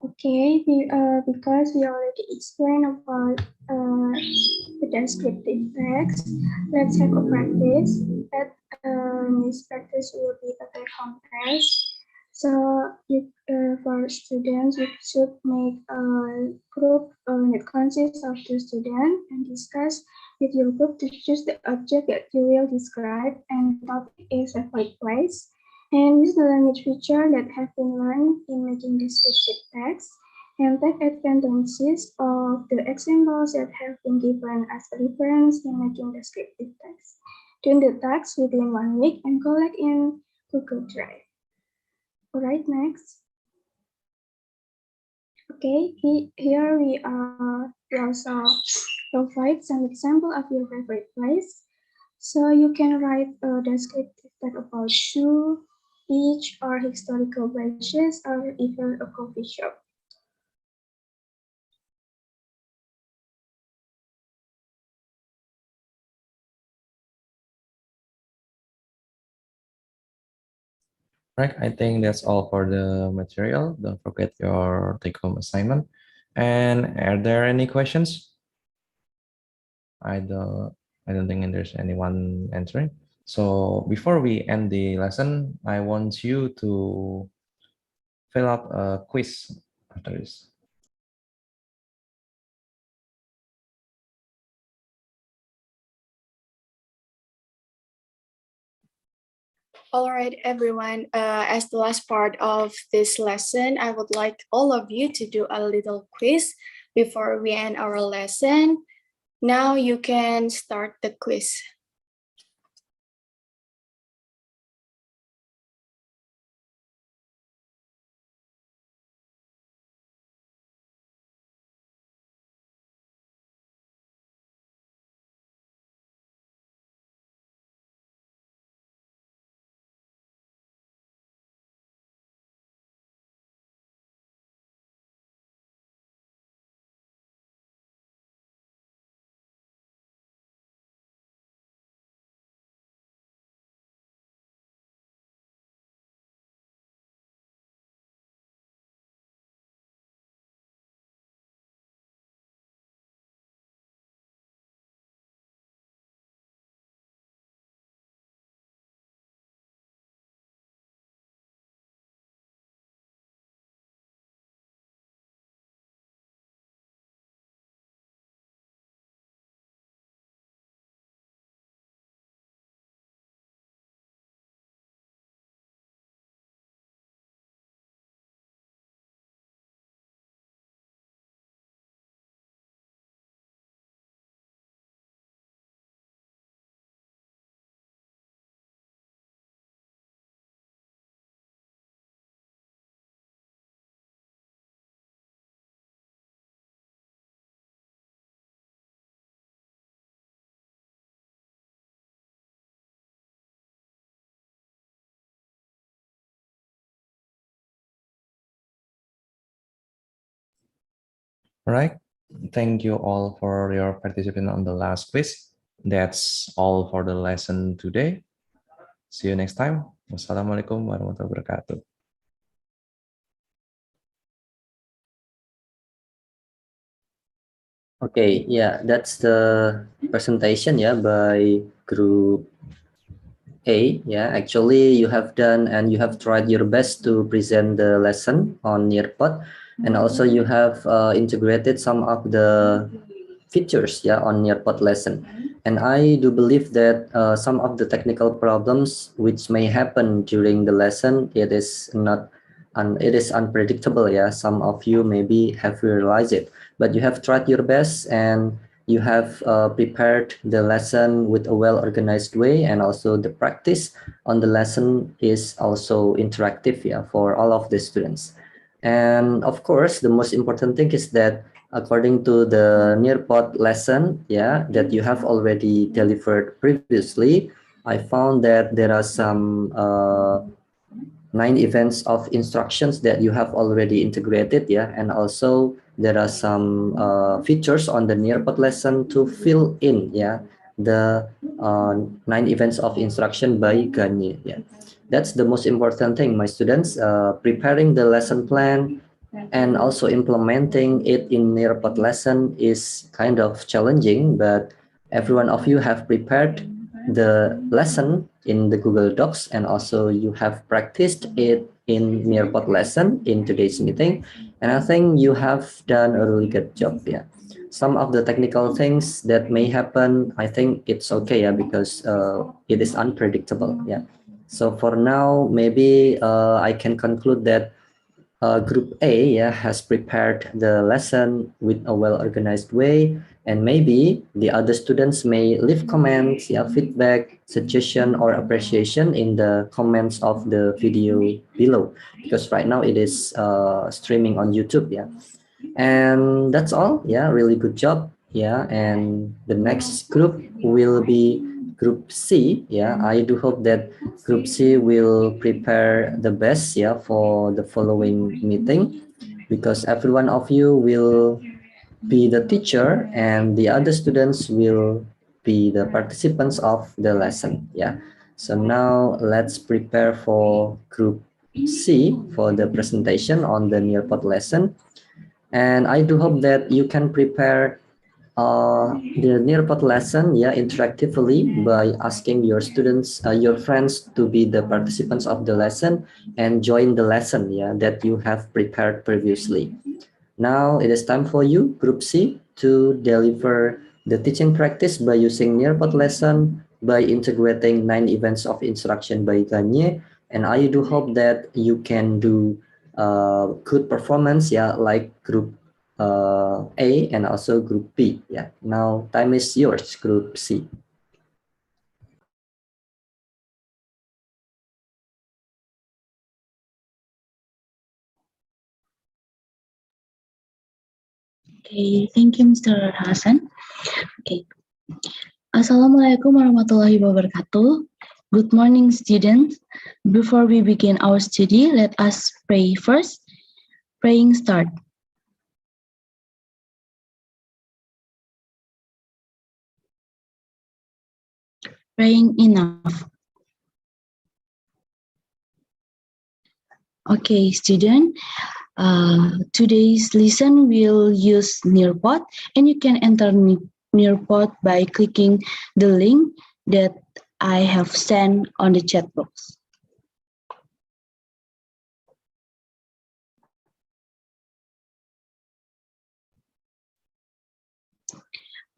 Okay, because we already explained about the descriptive text, let's have a practice. That this practice will be a contest. So, for students, you should make a group that consists of 2 students and discuss with your group to choose the object that you will describe, and the topic is a quiet place. And use the language feature that have been learned in making descriptive text, and take advantages of the examples that have been given as a reference in making descriptive text. Tune the text within 1 week and collect in Google Drive. All right, next. Okay, here we also provide some example of your favorite place. So you can write a descriptive text about zoo, beach, or historical places, or even a coffee shop.
Right, I think that's all for the material. Don't forget your take-home assignment. And are there any questions? I don't, I don't think there's anyone answering. So before we end the lesson, I want you to fill out a quiz after this.
All right, everyone. As the last part of this lesson, I would like all of you to do a little quiz before we end our lesson. Now you can start the quiz.
All right. Thank you all for your participation on the last quiz. That's all for the lesson today. See you next time. Wassalamualaikum warahmatullahi wabarakatuh.
Okay, yeah, that's the presentation, yeah, by group A. Yeah, actually you have done and you have tried your best to present the lesson on Nearpod, and also you have integrated some of the features, yeah, on Nearpod lesson. And I do believe that some of the technical problems which may happen during the lesson, it is unpredictable, yeah. Some of you maybe have realized it, but you have tried your best and you have prepared the lesson with a well-organized way, and also the practice on the lesson is also interactive, yeah, for all of the students. And of course, the most important thing is that according to the Nearpod lesson, yeah, that you have already delivered previously, I found that there are some 9 events of instructions that you have already integrated, yeah, and also there are some features on the Nearpod lesson to fill in, yeah, the 9 events of instruction by Ganye, yeah. That's the most important thing, my students. Preparing the lesson plan and also implementing it in Nearpod lesson is kind of challenging, but every one of you have prepared the lesson in the Google Docs, and also you have practiced it in Nearpod lesson in today's meeting, and I think you have done a really good job. Yeah, some of the technical things that may happen, I think it's okay, yeah, because it is unpredictable. Yeah, so for now, maybe I can conclude that Group A, yeah, has prepared the lesson with a well-organized way, and maybe the other students may leave comments, yeah, feedback, suggestion, or appreciation in the comments of the video below, because right now it is streaming on YouTube, yeah. And that's all, yeah, really good job, yeah. And the next group will be Group C, yeah. I do hope that Group C will prepare the best, yeah, for the following meeting, because every one of you will be the teacher and the other students will be the participants of the lesson, yeah. So now let's prepare for Group C for the presentation on the Nearpod lesson. And I do hope that you can prepare the Nearpod lesson, yeah, interactively by asking your students, your friends to be the participants of the lesson and join the lesson, yeah, that you have prepared previously. Now it is time for you, Group C, to deliver the teaching practice by using Nearpod lesson by integrating 9 events of instruction by Gagne. And I do hope that you can do good performance, yeah, like Group A and also Group B. Yeah. Now time is yours, Group C.
Okay, thank you, Mr. Hassan. Okay. Assalamualaikum warahmatullahi wabarakatuh. Good morning, students. Before we begin our study, let us pray first. Praying start. Praying enough. Okay, student. Today's lesson will use Nearpod, and you can enter Nearpod by clicking the link that I have sent on the chat box.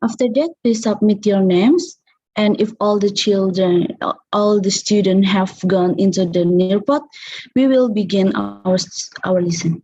After that, please submit your names. And if all the students have gone into the Nearpod, we will begin our lesson.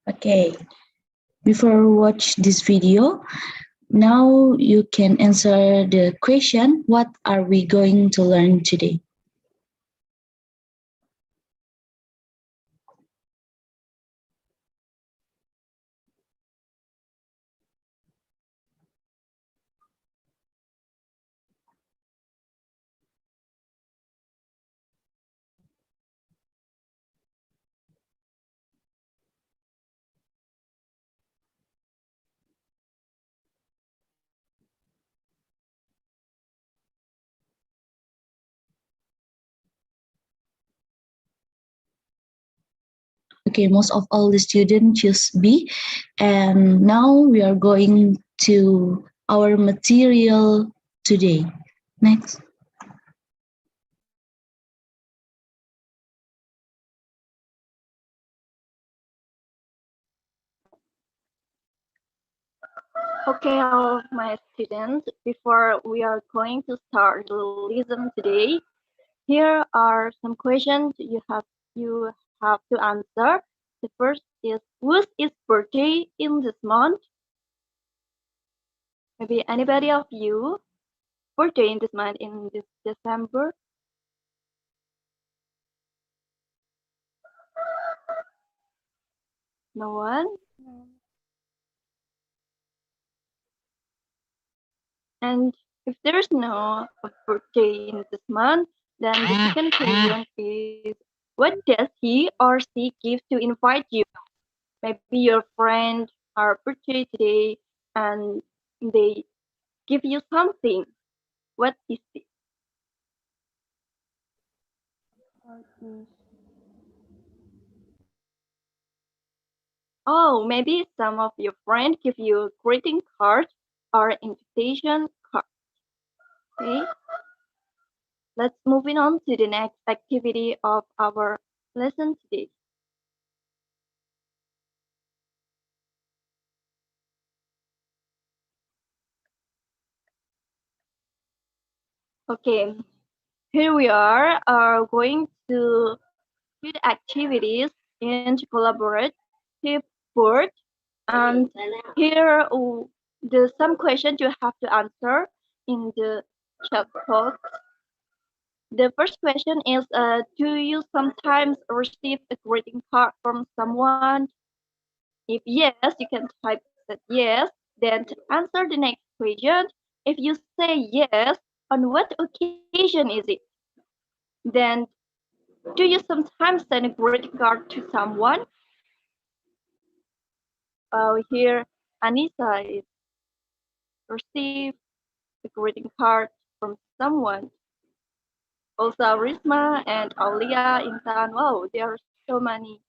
Okay, before watch this video, now you can answer the question, what are we going to learn today? Okay, most of all the students choose B. And now we are going to our material today. Next.
Okay, all of my students, before we are going to start the lesson today, here are some questions you have to answer. The first is, whose is birthday in this month? Maybe anybody of you birthday in this month in this December? No one? And if there's no birthday in this month, then the second question is, what does he or she give to invite you? Maybe your friend are birthday today and they give you something. What is it? Oh, maybe some of your friends give you a greeting card or invitation card. Okay. Let's moving on to the next activity of our lesson today. Okay, here we are going to do the activities in collaborative board. And here the some questions you have to answer in the chat box. The first question is, do you sometimes receive a greeting card from someone? If yes, you can type that yes, then to answer the next question. If you say yes, on what occasion is it? Then, do you sometimes send a greeting card to someone? Here, Anissa is received a greeting card from someone. Also, Risma and Aulia, Intan. Wow, there are so many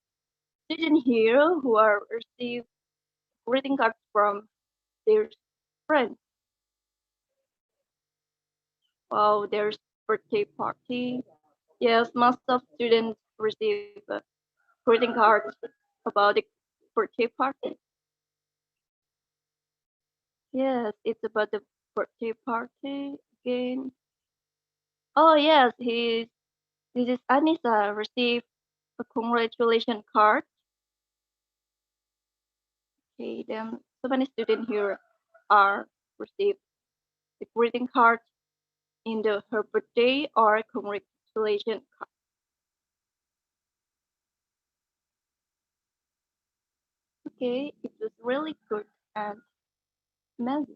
students here who are received greeting cards from their friends. Wow, there's birthday party. Yes, most of students receive greeting cards about the birthday party. Yes, it's about the birthday party again. Oh yes, this is Anissa received a congratulation card. Okay, then so many students here are received the greeting card in the her birthday or congratulation card. Okay, it was really good and amazing.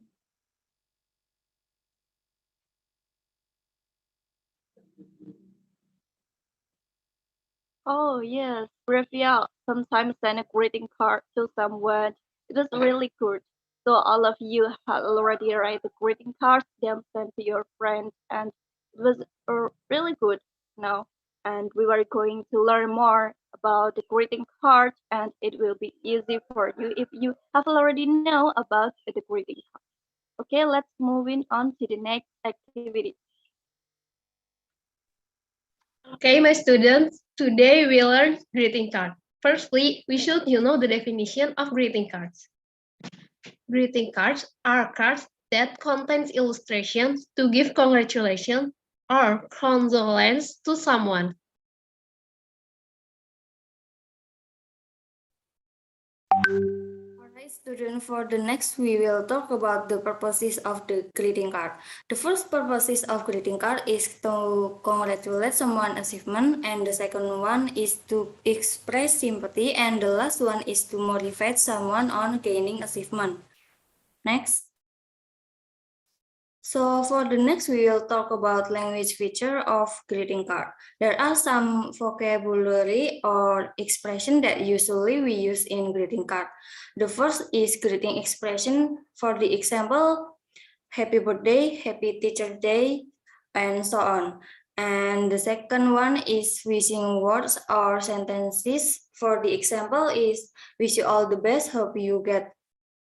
Oh yes, Raphael sometimes send a greeting card to someone. It was really good. So all of you have already write the greeting cards, then send to your friends, and it was really good now. And we were going to learn more about the greeting card, and it will be easy for you if you have already know about the greeting card. Okay, let's moving on to the next activity.
Okay, my students, today we learn greeting card. Firstly, we should know the definition of greeting cards. Greeting cards are cards that contains illustrations to give congratulations or condolence to someone.
Alright, student, for the next we will talk about the purposes of the greeting card. The first purposes of greeting card is to congratulate someone's achievement, and the second one is to express sympathy, and the last one is to motivate someone on gaining achievement. Next. So for the next, we will talk about language feature of greeting card. There are some vocabulary or expression that usually we use in greeting card. The first is greeting expression. For the example, happy birthday, happy teacher day, and so on. And the second one is wishing words or sentences. For the example is wish you all the best, hope you get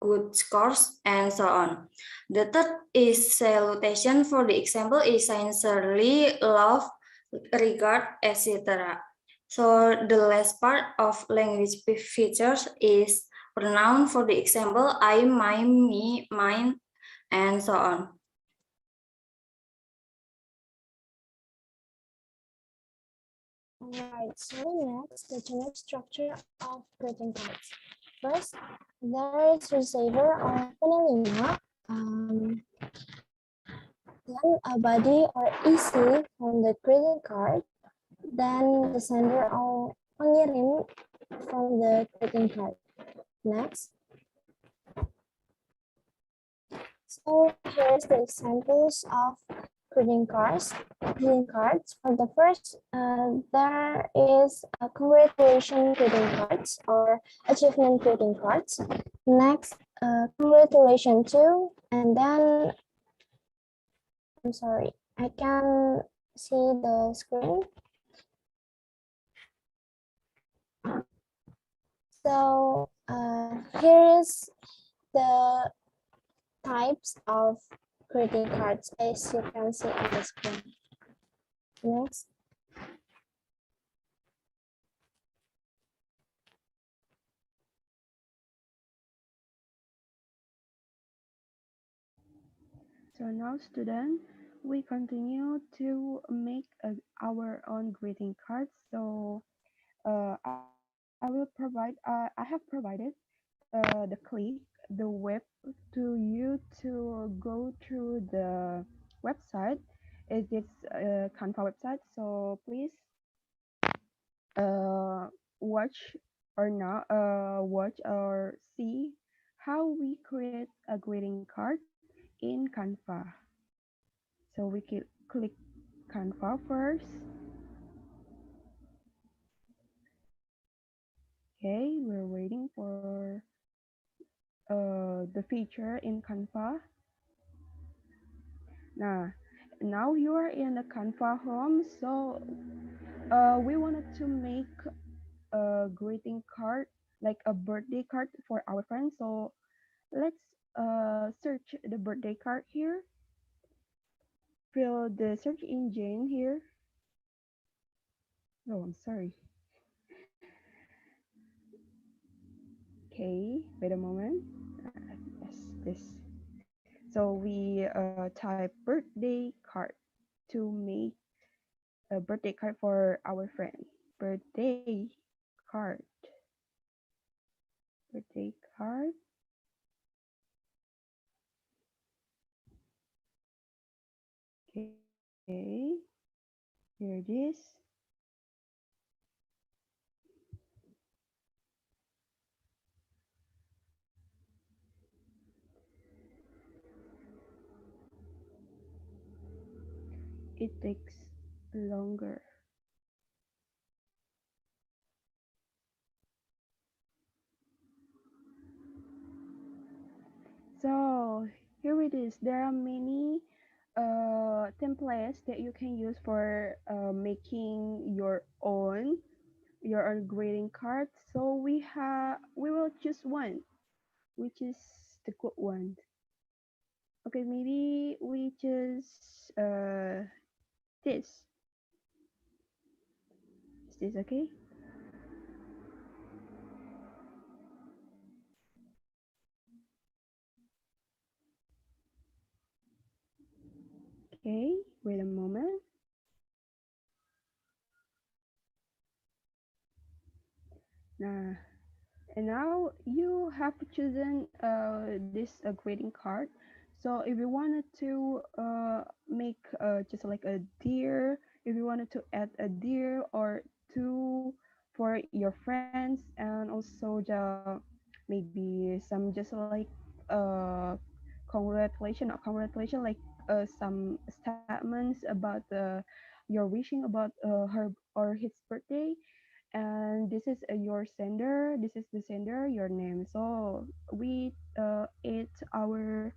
good scores, and so on. The third is salutation. For the example is sincerely, love, regard, etc. So the last part of language features is pronoun. For the example, I, my, me, mine, and so on.
Alright, so next, the generic structure of greeting cards. First, there is receiver or penerima, then a body or EC from the greeting card, then the sender or pengirim from the greeting card. Next. So here's the examples of greeting cards. For the first, there is a congratulation greeting cards or achievement greeting cards. Next, congratulations too, and then I'm sorry, I can see the screen. So here is the types of greeting cards as you can see on the screen. Next.
So now, students, we continue to make our own greeting cards. So I have provided the click, the web to you to go through the website. It is Canva website. So please watch or not watch or see how we create a greeting card in Canva. So we can click Canva first. Okay, we're waiting for the feature in Canva. Now you are in the Canva home. So we wanted to make a greeting card, like a birthday card for our friends. So let's search the birthday card here. Fill the search engine here. Oh, I'm sorry. Okay, wait a moment. Yes, this. So we type birthday card to make a birthday card for our friend. Birthday card. Birthday card. Okay, here it is. It takes longer. So here it is. There are many templates that you can use for making your own greeting card. So we will choose one, which is the good one. Okay, maybe we choose this. Is this okay? Okay, wait a moment. Nah, And now you have chosen this greeting card. So if you wanted to make just like a deer, if you wanted to add a deer or two for your friends, and also the maybe some just like uh congratulation, like some statements about your wishing about her or his birthday, and this is your sender, this is the sender, your name. So we add our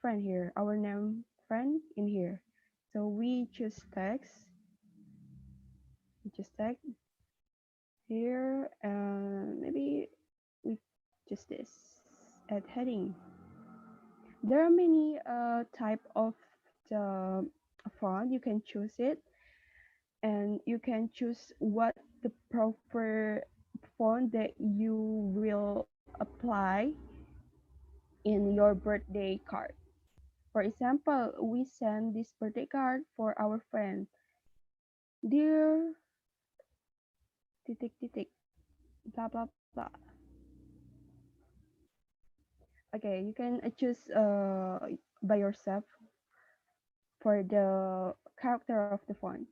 friend here, our name friend in here. So we choose text, we just text here, and maybe we just this add heading. There are many type of the font. You can choose it, and you can choose what the proper font that you will apply in your birthday card. For example, we send this birthday card for our friend. Dear titik titik blah blah blah. Okay, you can choose by yourself for the character of the font.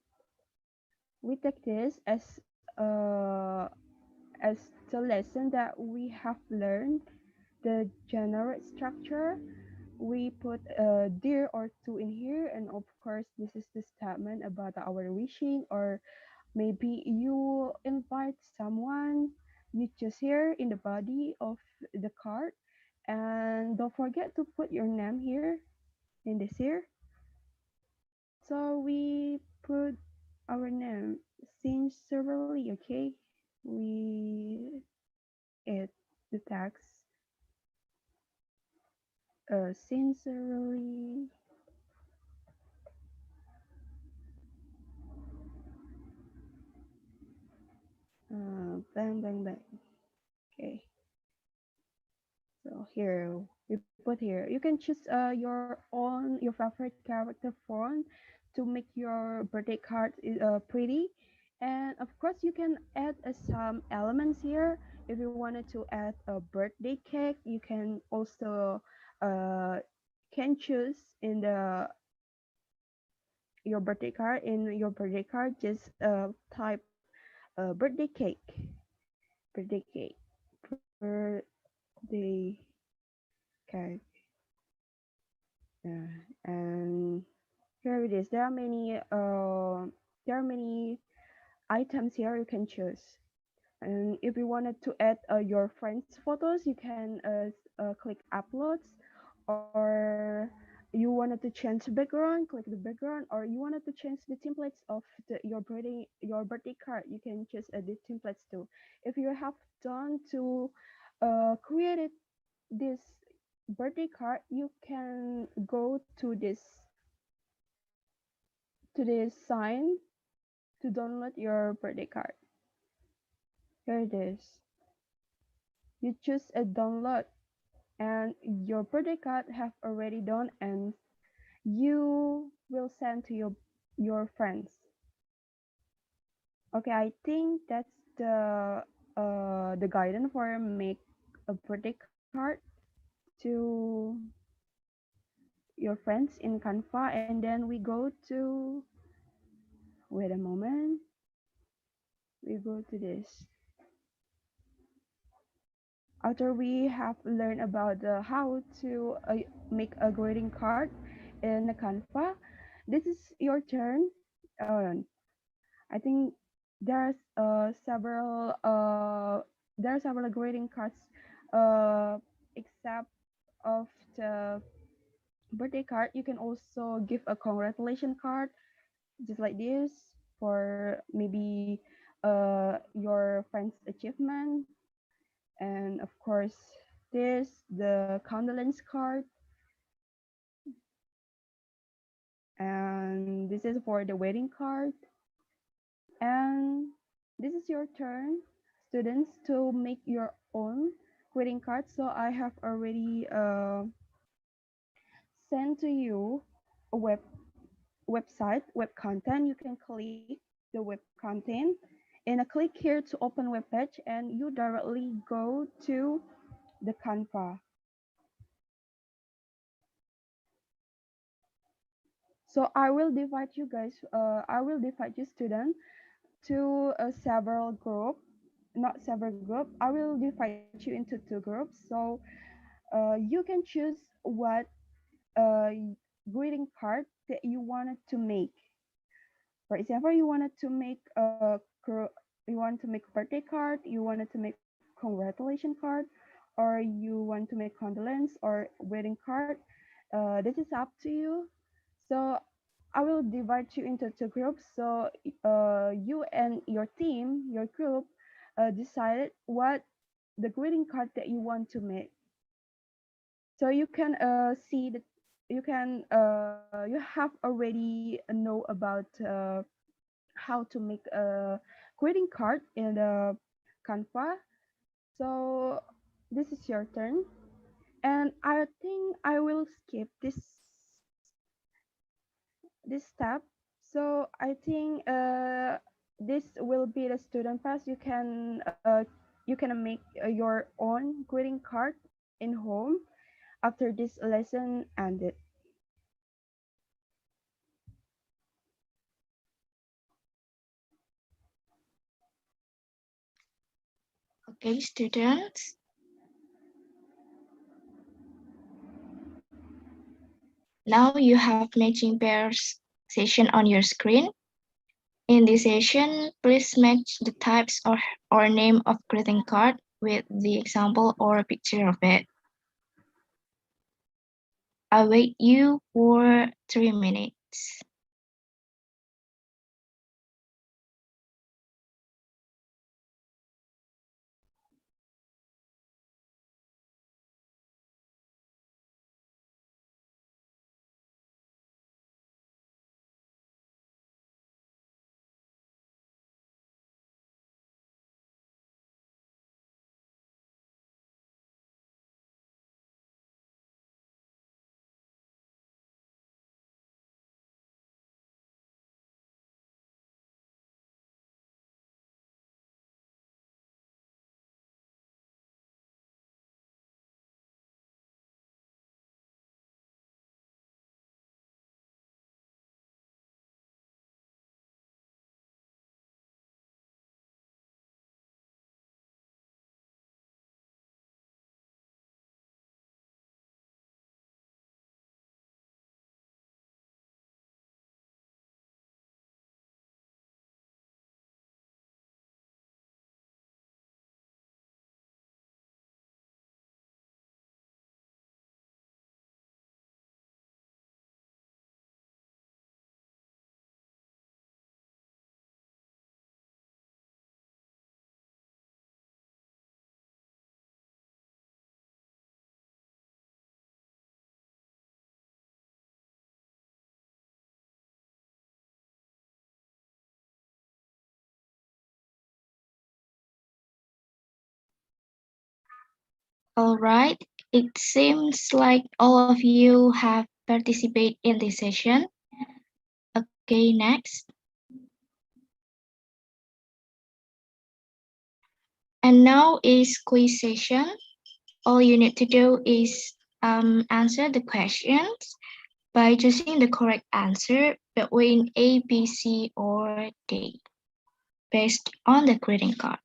We take this as the lesson that we have learned the general structure. We put a dear or two in here, and of course this is the statement about our wishing, or maybe you invite someone, you choose here in the body of the card, and don't forget to put your name here in this here. So we put our name sincerely. Okay, we add the text sincerely. Bang bang bang. Okay, so here we put here. You can choose your favorite character font to make your birthday card pretty, and of course you can add some elements here. If you wanted to add a birthday cake, you can also uh, can choose in the your birthday card, just type birthday cake, birthday cake, birthday cake. And here it is. There are many items here you can choose. And if you wanted to add your friends' photos, you can click uploads, or you wanted to change the background, click the background, or you wanted to change the templates of your birthday card, you can choose the templates too. If you have done to create this birthday card, you can go to this sign to download your birthday card. Here it is. You choose a download, and your birthday card have already done, and you will send to your friends. Okay, I think that's the guidance for make a birthday card to your friends in Canva, and then we go to, wait a moment, we go to this. After we have learned about how to make a greeting card in Canva, this is your turn. I think there's several greeting cards, except of the birthday card. You can also give a congratulation card, just like this, for maybe your friend's achievement, and of course this the condolence card, and this is for the wedding card. And this is your turn, students, to make your own greeting card. So I have already sent to you a website, web content. You can click the web content, And click here to open web page, and you directly go to the Canva. So I will divide you guys, I will divide you students to several group, not several group. I will divide you into two groups. So you can choose what uh, greeting card that you wanted to make. For example, you wanted to make you want to make birthday card, you wanted to make congratulation card, or you want to make condolence or wedding card. This is up to you. So I will divide you into two groups. So you and your team, your group, decided what the greeting card that you want to make. So you can see that you have already know about how to make a greeting card in the Canva. So this is your turn, and I think I will skip this step. So I think this will be the student pass. You can make your own greeting card in home after this lesson ended.
Okay, students. Now you have matching pairs session on your screen. In this session, please match the types or name of greeting card with the example or picture of it. I'll wait you for 3 minutes. All right, it seems like all of you have participated in this session. Okay, next. And now is quiz session. All you need to do is answer the questions by choosing the correct answer between A, B, C, or D, based on the greeting cards.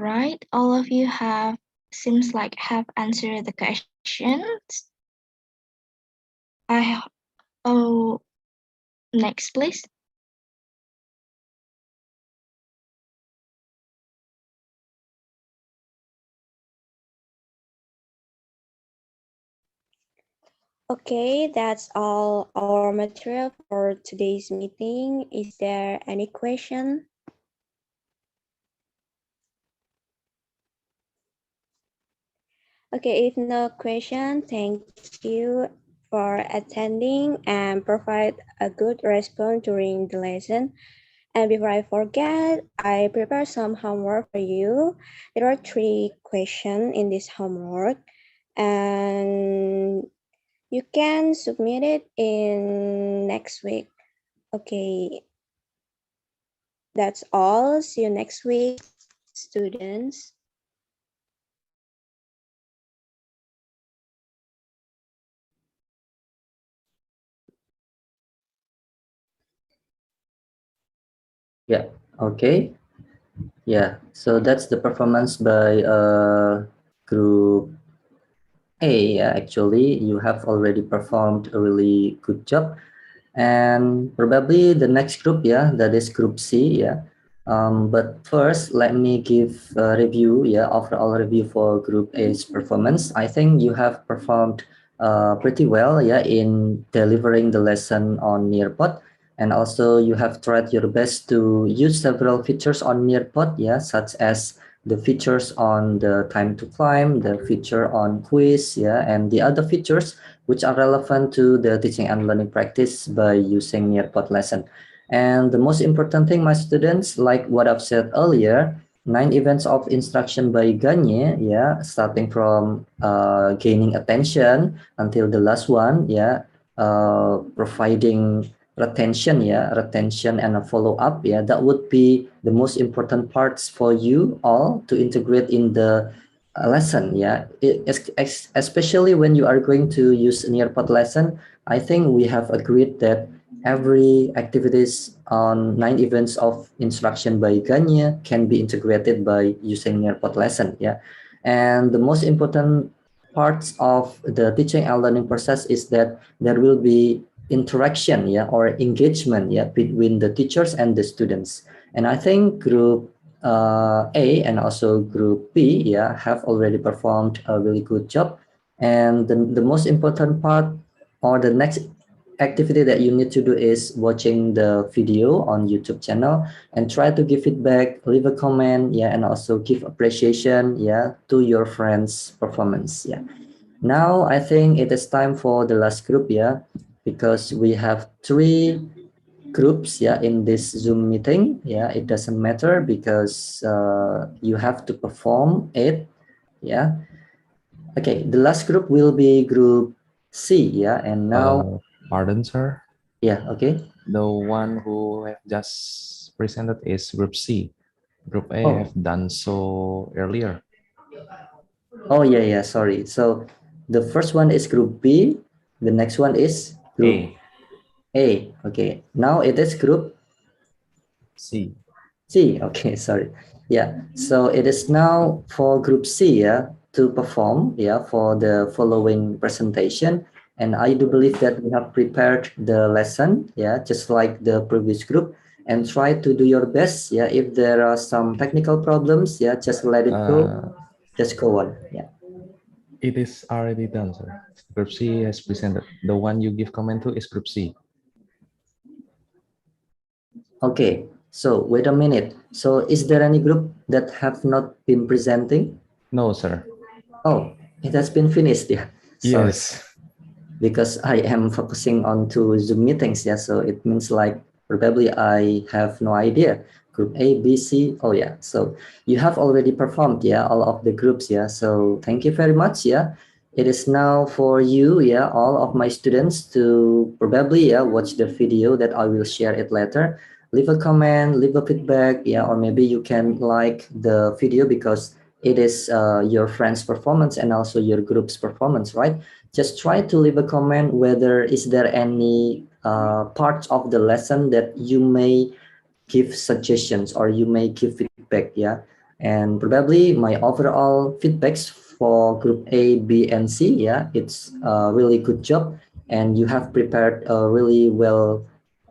right, all of you have seems like have answered the questions. I oh next please.
Okay, that's all our material for today's meeting. Is there any question? Okay, if no question, thank you for attending and provide a good response during the lesson. And before I forget, I prepared some homework for you. There are 3 questions in this homework, and you can submit it in next week. Okay, that's all. See you next week, students.
Yeah. Okay. Yeah. So that's the performance by group A. Yeah, actually, you have already performed a really good job. And probably the next group, yeah, that is group C, yeah. But first, let me give a review, yeah, overall review for group A's performance. I think you have performed pretty well, yeah, in delivering the lesson on Nearpod. And also you have tried your best to use several features on Nearpod, yeah, such as the features on the time to climb, the feature on quiz, yeah, and the other features which are relevant to the teaching and learning practice by using Nearpod lesson. And the most important thing, my students, like what I've said earlier, 9 events of instruction by Gagne, yeah, starting from gaining attention until the last one, yeah, providing retention, yeah, retention and a follow-up, yeah, that would be the most important parts for you all to integrate in the lesson, yeah. Especially when you are going to use a Nearpod lesson, I think we have agreed that every activities on 9 events of instruction by Gagne can be integrated by using Nearpod lesson, yeah. And the most important parts of the teaching and learning process is that there will be interaction, yeah, or engagement, yeah, between the teachers and the students. And I think group A and also group B, yeah, have already performed a really good job. And the most important part or the next activity that you need to do is watching the video on YouTube channel and try to give feedback, leave a comment, yeah, and also give appreciation, yeah, to your friends' performance, yeah. Now I think it is time for the last group, yeah, because we have 3 groups, yeah, in this Zoom meeting. Yeah, it doesn't matter because you have to perform it, yeah. Okay, the last group will be group C, yeah, and now
Pardon, sir.
yeah, okay.
The one who have just presented is Group C. Group A
Oh.
have done so earlier.
Oh yeah, sorry. So the first one is group B, the next one is group A. Okay, now it is group
C.
C. Okay, sorry. Yeah, so it is now for group C, yeah, to perform, yeah, for the following presentation. And I do believe that we have prepared the lesson, yeah, just like the previous group, and try to do your best, yeah. If there are some technical problems, yeah, just let it go, just go on, yeah.
It is already done, sir. Group C has presented. The one you give comment to is Group C.
Okay, so wait a minute. So is there any group that have not been presenting?
No, sir.
Oh, it has been finished, yeah. Sorry.
Yes.
Because I am focusing on 2 Zoom meetings, yeah. So it means like probably I have no idea. Group A, B, C. Oh yeah. So you have already performed, yeah, all of the groups, yeah. So thank you very much, yeah. It is now for you, yeah, all of my students to probably, yeah, watch the video that I will share it later. Leave a comment, leave a feedback, yeah, or maybe you can like the video because it is your friend's performance and also your group's performance, right? Just try to leave a comment whether is there any parts of the lesson that you may give suggestions or you may give feedback, yeah. And probably my overall feedbacks for group A, B, and C, yeah, it's a really good job. And you have prepared a really well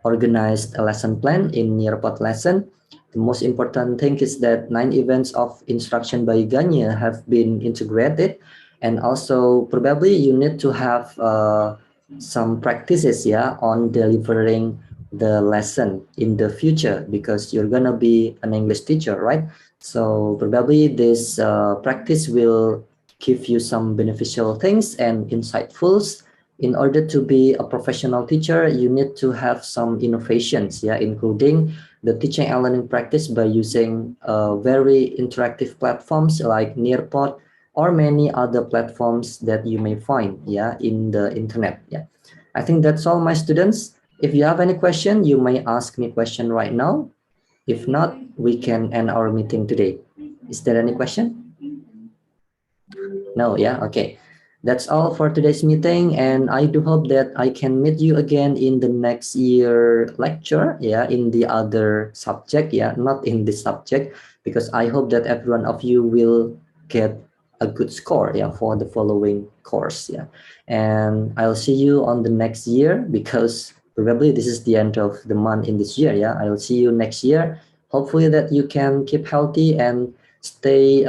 organized lesson plan in Nearpod lesson. The most important thing is that 9 events of instruction by Ganya have been integrated. And also probably you need to have some practices, yeah, on delivering the lesson in the future, because you're gonna be an English teacher, right? So probably this practice will give you some beneficial things and insightfuls. In order to be a professional teacher, you need to have some innovations, yeah, including the teaching and learning practice by using very interactive platforms like Nearpod or many other platforms that you may find, yeah, in the internet. Yeah, I think that's all, my students. If you have any question, you may ask me question right now. If not, we can end our meeting today. Is there any question? No, yeah, okay. That's all for today's meeting, and I do hope that I can meet you again in the next year lecture, yeah, in the other subject, yeah, not in this subject, because I hope that every one of you will get a good score, yeah, for the following course, yeah. And I'll see you on the next year, because probably this is the end of the month in this year, yeah. I'll see you next year. Hopefully that you can keep healthy and stay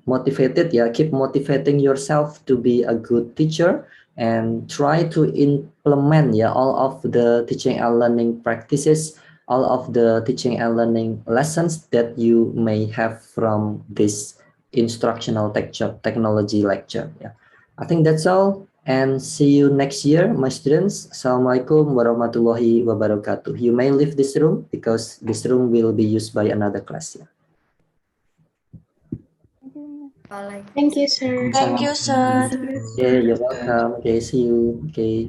motivated, yeah, keep motivating yourself to be a good teacher, and try to implement, yeah, all of the teaching and learning practices, all of the teaching and learning lessons that you may have from this instructional technology lecture. Yeah, I think that's all, and see you next year, my students. Assalamualaikum warahmatullahi wabarakatuh. You may leave this room because this room will be used by another class. Yeah.
Thank you, sir.
Thank you, sir.
Okay, you're welcome. Okay, see you. Okay.